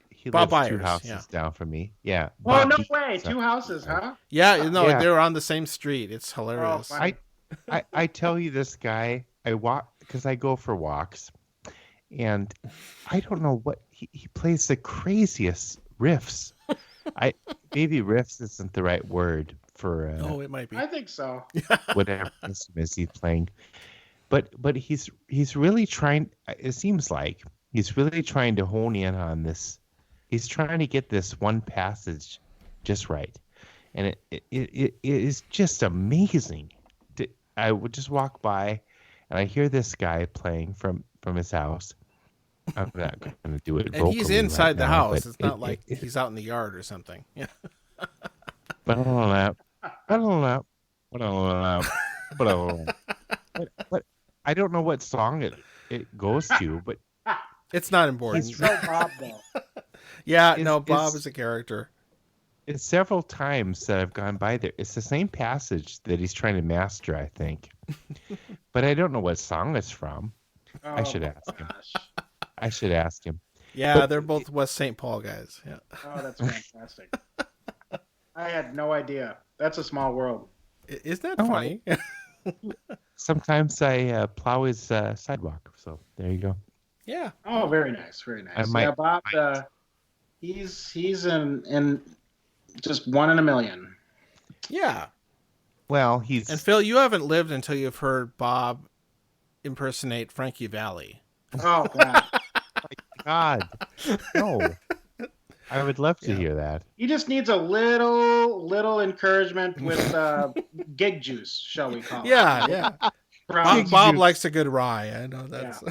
He Bob lives 2 Byers, houses yeah. down from me. Yeah. Oh, Bob no Beats, way! 2 houses, huh? Yeah, no, Yeah. they're on the same street. It's hilarious. funny. I tell you, this guy, I walk because I go for walks, and I don't know what he plays the craziest riffs. Maybe riffs isn't the right word for Oh, it might be. I think so. whatever instrument he's playing, but he's really trying. It seems like he's really trying to hone in on this. He's trying to get this one passage just right, and it is just amazing. I would just walk by, and I hear this guy playing from his house. I'm not going to do it. And he's vocally inside right the now, house. but It's not like he's out in the yard or something. Yeah. But I don't know what song it goes to, but It's not important. It's so Bob though. Yeah, It's- no, Bob it's- is a character. it's several times that I've gone by there. It's the same passage that he's trying to master, I think. But I don't know what song it's from. I should Oh, ask him. gosh. I should ask him. Yeah, But- they're both West St. Paul guys. Yeah. Oh, that's fantastic. I had no idea. That's a small world. Isn't that Oh, funny? Sometimes I plow his sidewalk. So there you go. Yeah. Oh, very nice, very I nice. might- Yeah, Bob. He's in just 1 in a million. Yeah. Well, he's And Phil, you haven't lived until you've heard Bob impersonate Frankie Valli. Oh God. God. No. I would love to hear that. He just needs a little encouragement with gig juice, shall we call it? Yeah, yeah. From- Bob likes a good rye. I know that's.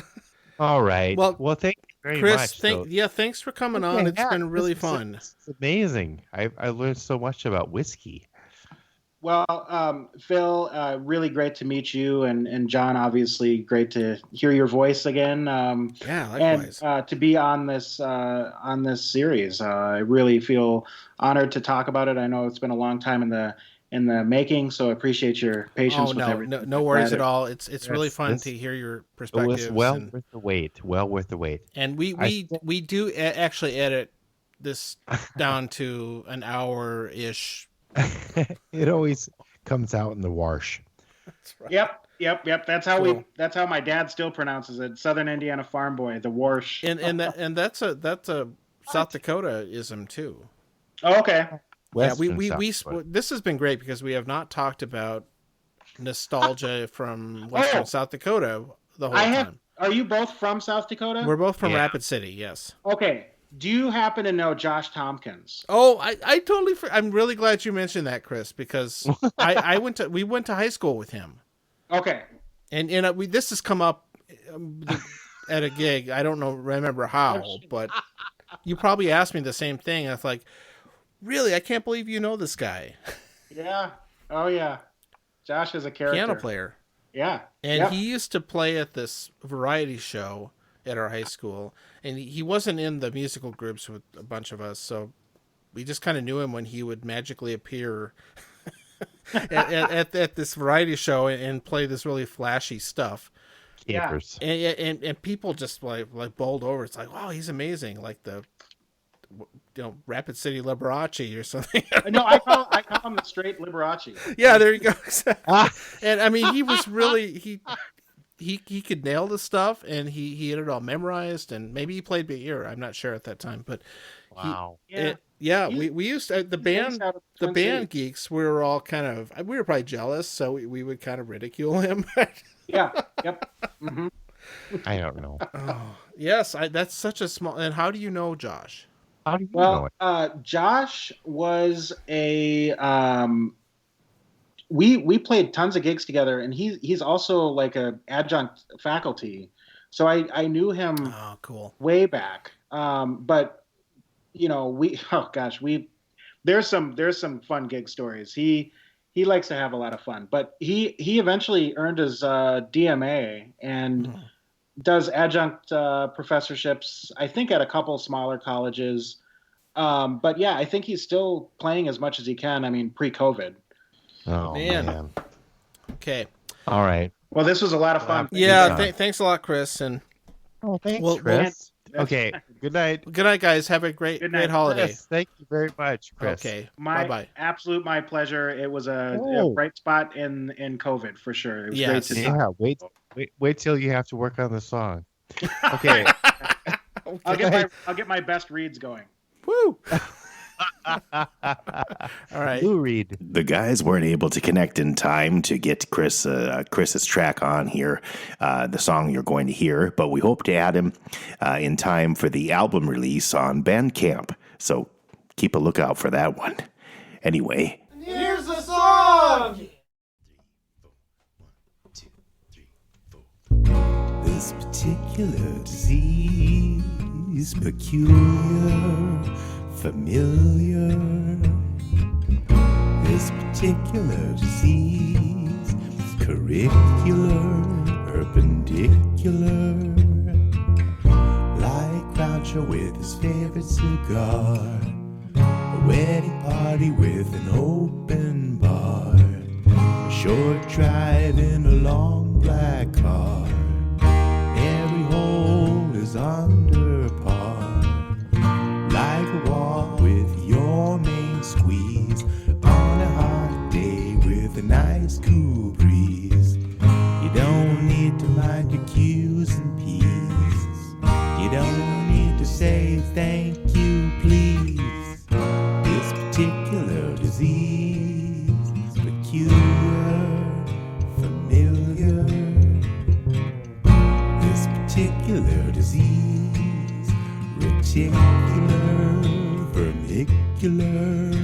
All right. Well, Well, thank you very Chris, much. So- thanks for coming on. It's Yeah, been really this is- fun. This is amazing. I learned so much about whiskey. Well, Phil, really great to meet you, and John, obviously great to hear your voice again. Yeah, And likewise. to be on this series, I really feel honored to talk about it. I know it's been a long time in the making, so I appreciate your patience Oh with everything. no worries Glad at all. It's really fun this- to hear your It perspectives. was well and, worth the wait. Well worth the wait. and I- we do actually edit this down to an hour ish. It always comes out in the wash. Yep. That's how Cool. That's how my dad still pronounces it. Southern Indiana farm boy, the Warsh. And that's a South Dakota ism too. Oh, okay. Western Yeah, we South Dakota. this has been great because we have not talked about nostalgia from Western Oh. South Dakota the whole I have. time. Are you both from South Dakota? We're both from Yeah. Rapid City, yes. Okay. Do you happen to know Josh Tompkins? Oh, I totally. I'm really glad you mentioned that, Chris, because we went to high school with him, Okay. and this has come up at a gig. I don't remember how, but you probably asked me the same thing. I was like, really, I can't believe you know this guy, Yeah. Oh yeah. Josh is a character. piano player, Yeah. and Yep. he used to play at this variety show at our high school, and he wasn't in the musical groups with a bunch of us, so we just kind of knew him when he would magically appear at this variety show and play this really flashy stuff, Yeah. Capers. and people just like bowled over. It's like, wow, he's amazing, like the Rapid City Liberace or something. No, I call him the straight Liberace. Yeah, there you go. And I mean, he was really he could nail the stuff, and he had it all memorized, and maybe he played by ear. I'm not sure at that time, but Wow. Yeah. we used to, the He's band out of the Twin band Cities. geeks. We were all we were probably jealous, so we would kind of ridicule him. Yeah. Yep. Hmm. I don't know. Oh, yes, that's such a small. And how do you know Josh? How do you know Well, it? Josh was a we played tons of gigs together, and he's also like a adjunct faculty, so I knew him Oh, cool. way back. But we oh gosh, there's some fun gig stories. He likes to have a lot of fun, but he eventually earned his DMA and does adjunct professorships, I think, at a couple smaller colleges. But yeah, I think he's still playing as much as he can. I mean, pre-COVID. Oh man. Okay. All right. Well, this was a lot of fun. Yeah. Thanks a lot, Chris. And Thanks, Chris. Okay. Good night. Good night, guys. Have a great holiday. Chris, thank you very much, Chris. Okay. My pleasure. It was a bright spot in COVID for sure. It was great to see. Yeah. Wait till you have to work on the song. Okay. I'll get my best reads going. Woo! All right. Lou Reed. The guys weren't able to connect in time to get Chris's track on here, the song you're going to hear, but we hope to add him in time for the album release on Bandcamp. So keep a lookout for that one. Anyway. Here's the song! This particular disease, peculiar, familiar. This particular disease, curricular, perpendicular. Like Groucho with his favorite cigar, a wedding party with an open bar, a short drive in a long black car. Every hole is under par, like a wall with your main squeeze on a hot day with a nice cool breeze. You don't need to mind your Q's and P's. You don't need to say thank you, please. This particular disease is peculiar, familiar. This particular disease, reticular, vermicular.